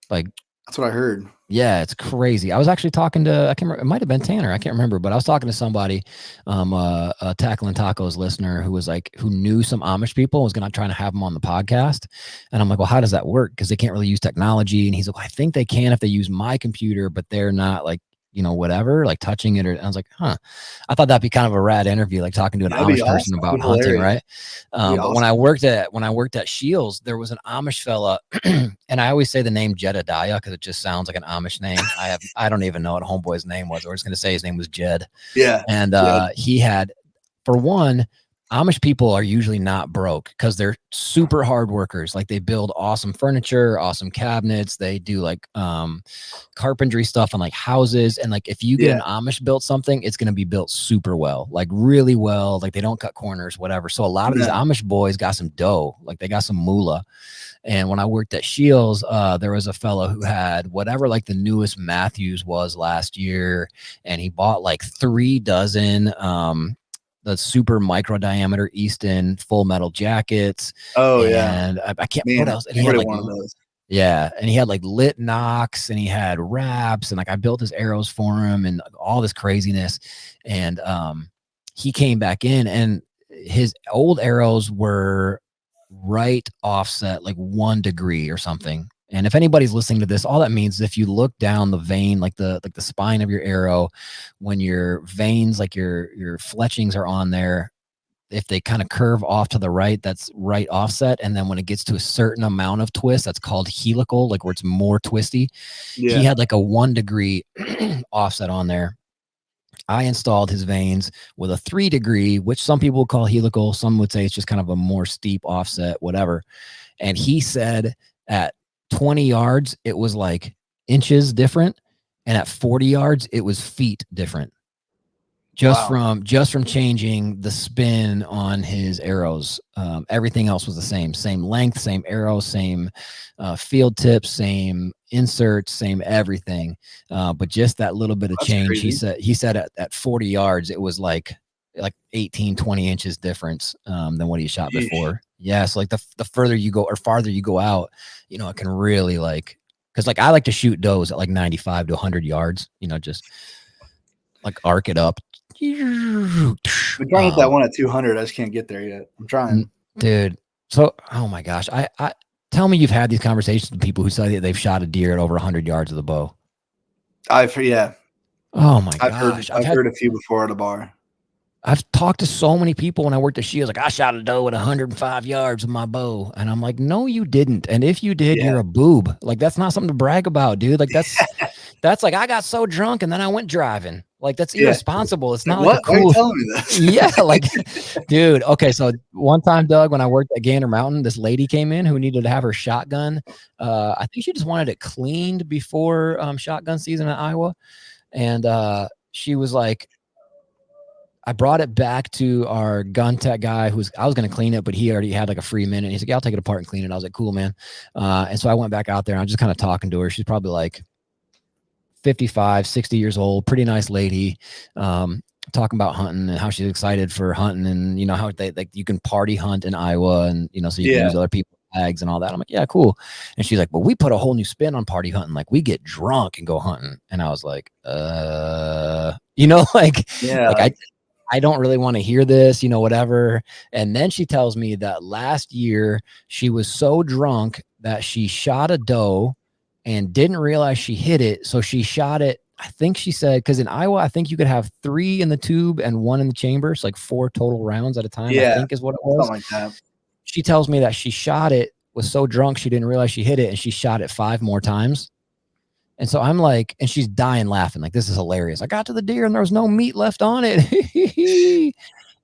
Like That's what I heard. Yeah, it's crazy. I was actually talking to, I can't remember, it might have been Tanner. I can't remember, but I was talking to somebody, a Tackling Tacos listener who was like, who knew some Amish people, was going to try to have them on the podcast. And I'm like, well, how does that work? Because they can't really use technology. And he's like, well, I think they can if they use my computer, but they're not like, whatever, like touching it. Or I was like, huh. I thought that'd be kind of a rad interview, like talking to an Amish person about hunting, right? But awesome. when I worked at Shields, there was an Amish fella, and I always say the name Jedediah because it just sounds like an Amish name. I don't even know what homeboy's name was. We're just gonna say his name was Jed. Yeah. And he had, for one, Amish people are usually not broke because they're super hard workers. Like they build awesome furniture, awesome cabinets. They do like carpentry stuff on like houses. And like if you get an Amish built something, it's going to be built super well, like really well. Like they don't cut corners, whatever. So a lot of these Amish boys got some dough, like they got some moolah. And when I worked at Shields, there was a fellow who had whatever like the newest Matthews was last year, and he bought like 3 dozen the super micro diameter Easton full metal jackets. Oh and I can't. Man, what else? And he had like one of those. Yeah, and he had like lit knocks, and he had wraps, and like I built his arrows for him, and all this craziness. And he came back in, and his old arrows were right offset like 1 degree or something. And if anybody's listening to this, all that means is if you look down the vein, like the spine of your arrow, when your veins, like your fletchings are on there, if they kind of curve off to the right, that's right offset. And then when it gets to a certain amount of twist, that's called helical, like where it's more twisty. Yeah. He had like a 1 degree offset on there. I installed his veins with a 3 degree, which some people would call helical. Some would say it's just kind of a more steep offset, whatever. And he said at 20 yards, it was like inches different. And at 40 yards, it was feet different. Just from changing the spin on his arrows. Everything else was the same length, same arrow, same field tips, same inserts, same everything. But just that little bit of change. Crazy. He said at 40 yards, it was like 18, 20 inches difference than what he shot before. Yeah. So like the further you go or farther you go out, it can really like, because like I like to shoot does at like 95 to 100 yards, just like arc it up. We're trying to hit that one at 200. I just can't get there yet. I'm trying, dude. So, oh my gosh, I tell me you've had these conversations with people who say that they've shot a deer at over 100 yards of the bow. Yeah. Oh my gosh, I've heard a few before at a bar. I've talked to so many people when I worked at Shields, like I shot a doe at 105 yards with my bow. And I'm like, no, you didn't. And if you did, you're a boob. Like, that's not something to brag about, dude. Like that's like, I got so drunk and then I went driving. Like, that's irresponsible. It's not like what? Why are you telling me this? Yeah. Like, dude. Okay. So one time, Doug, when I worked at Gander Mountain, this lady came in who needed to have her shotgun. I think she just wanted it cleaned before shotgun season in Iowa. And she was like, I brought it back to our gun tech guy I was going to clean it, but he already had like a free minute. He's like, yeah, I'll take it apart and clean it. I was like, cool, man. And so I went back out there and I was just kind of talking to her. She's probably like 55, 60 years old, pretty nice lady. Talking about hunting and how she's excited for hunting and how they like you can party hunt in Iowa and so you can use other people's bags and all that. I'm like, yeah, cool. And she's like, well, we put a whole new spin on party hunting. Like we get drunk and go hunting. And I was like, I don't really want to hear this, whatever. And then she tells me that last year she was so drunk that she shot a doe and didn't realize she hit it. So she shot it. I think she said, because in Iowa, I think you could have 3 in the tube and 1 in the chamber. So like 4 total rounds at a time, I think is what it was. Something like that. She tells me that she shot it, was so drunk she didn't realize she hit it, and she shot it 5 more times. And so I'm like, and she's dying laughing, like, this is hilarious. I got to the deer and there was no meat left on it.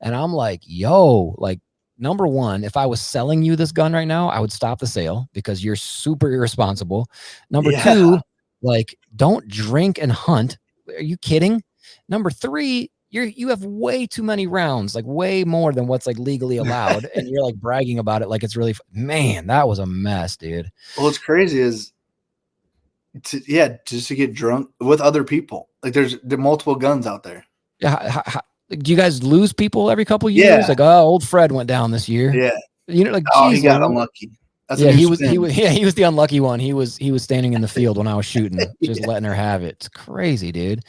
And I'm like, yo, like, number one, if I was selling you this gun right now, I would stop the sale because you're super irresponsible. Number 2, like, don't drink and hunt. Are you kidding? Number 3, you have way too many rounds, like way more than what's like legally allowed. And you're like bragging about it like it's really, man, that was a mess, dude. Well, what's crazy is, just to get drunk with other people. Like there are multiple guns out there. Yeah. Do you guys lose people every couple of years? Like, oh, old Fred went down this year. Yeah. Like, oh, he got unlucky. That's Yeah, a new he was spin. he was the unlucky one. He was standing in the field when I was shooting, just letting her have it. It's crazy, dude.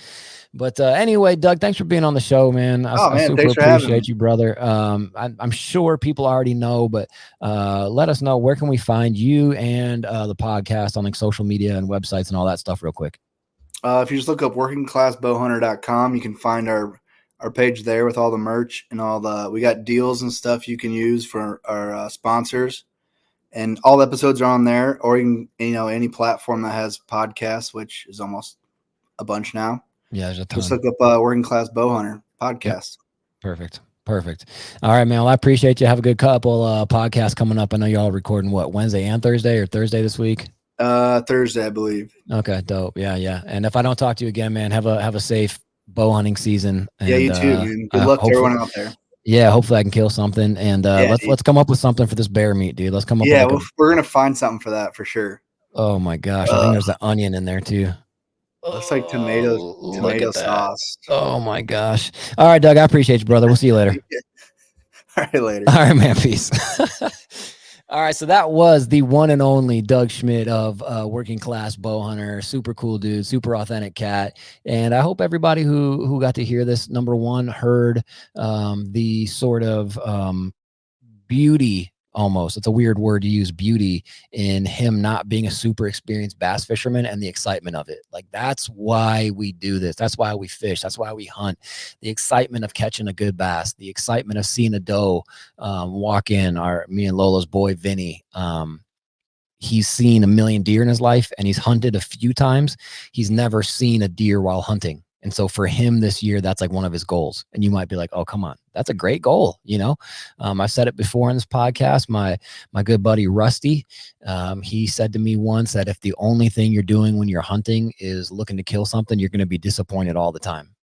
But anyway, Doug, thanks for being on the show, man. Oh, I man, super thanks for having appreciate me. you, brother. I'm sure people already know, but let us know, where can we find you and the podcast on like social media and websites and all that stuff real quick. If you just look up workingclassbowhunter.com, you can find our page there with all the merch and we got deals and stuff you can use for our sponsors. And all the episodes are on there, or you can, any platform that has podcasts, which is almost a bunch now. Yeah, there's a ton. Just look up Working Class Bowhunter podcast. Yep. Perfect. All right, man. Well, I appreciate you. Have a good couple podcasts coming up. I know y'all recording Wednesday and Thursday, or Thursday this week? Thursday, I believe. Okay, dope. Yeah. And if I don't talk to you again, man, have a safe bow hunting season. And, yeah, you too, man. Good luck to everyone out there. Yeah, hopefully I can kill something. And let's come up with something for this bear meat, dude. Let's come up with we're gonna find something for that for sure. Oh my gosh. I think there's an onion in there too. Looks like tomato sauce. Oh my gosh. All right, Doug. I appreciate you, brother. We'll see you later. All right, later. All right, man. Peace. All right, so that was the one and only Doug Schmidt of Working Class Bowhunter. Super cool dude, super authentic cat. And I hope everybody who got to hear this, number one, heard the sort of beauty, almost, it's a weird word to use, beauty, in him not being a super experienced bass fisherman and the excitement of it. Like, that's why we do this. That's why we fish. That's why we hunt. The excitement of catching a good bass, the excitement of seeing a doe walk in. Me and Lola's boy, Vinny, he's seen a million deer in his life and he's hunted a few times. He's never seen a deer while hunting. And so for him this year, that's like one of his goals. And you might be like, oh, come on, that's a great goal. I've said it before in this podcast. My good buddy, Rusty, he said to me once that if the only thing you're doing when you're hunting is looking to kill something, you're going to be disappointed all the time.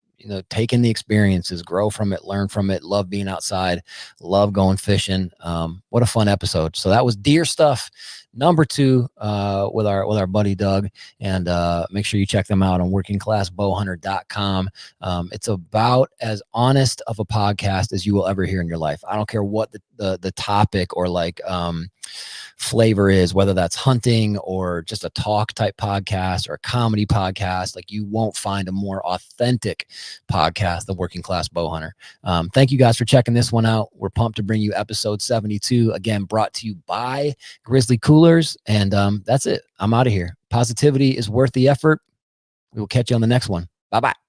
Take in the experiences, grow from it, learn from it, love being outside, love going fishing. What a fun episode. So that was deer stuff number 2 with our buddy Doug. And make sure you check them out on workingclassbowhunter.com. It's about as honest of a podcast as you will ever hear in your life. I don't care what the topic or flavor is, whether that's hunting or just a talk type podcast or a comedy podcast. Like, you won't find a more authentic podcast than Working Class Bowhunter. Thank you guys for checking this one out. We're pumped to bring you episode 72, again brought to you by Grizzly Coolers. And that's it. I'm out of here. Positivity is worth the effort. We will catch you on the next one. Bye-bye.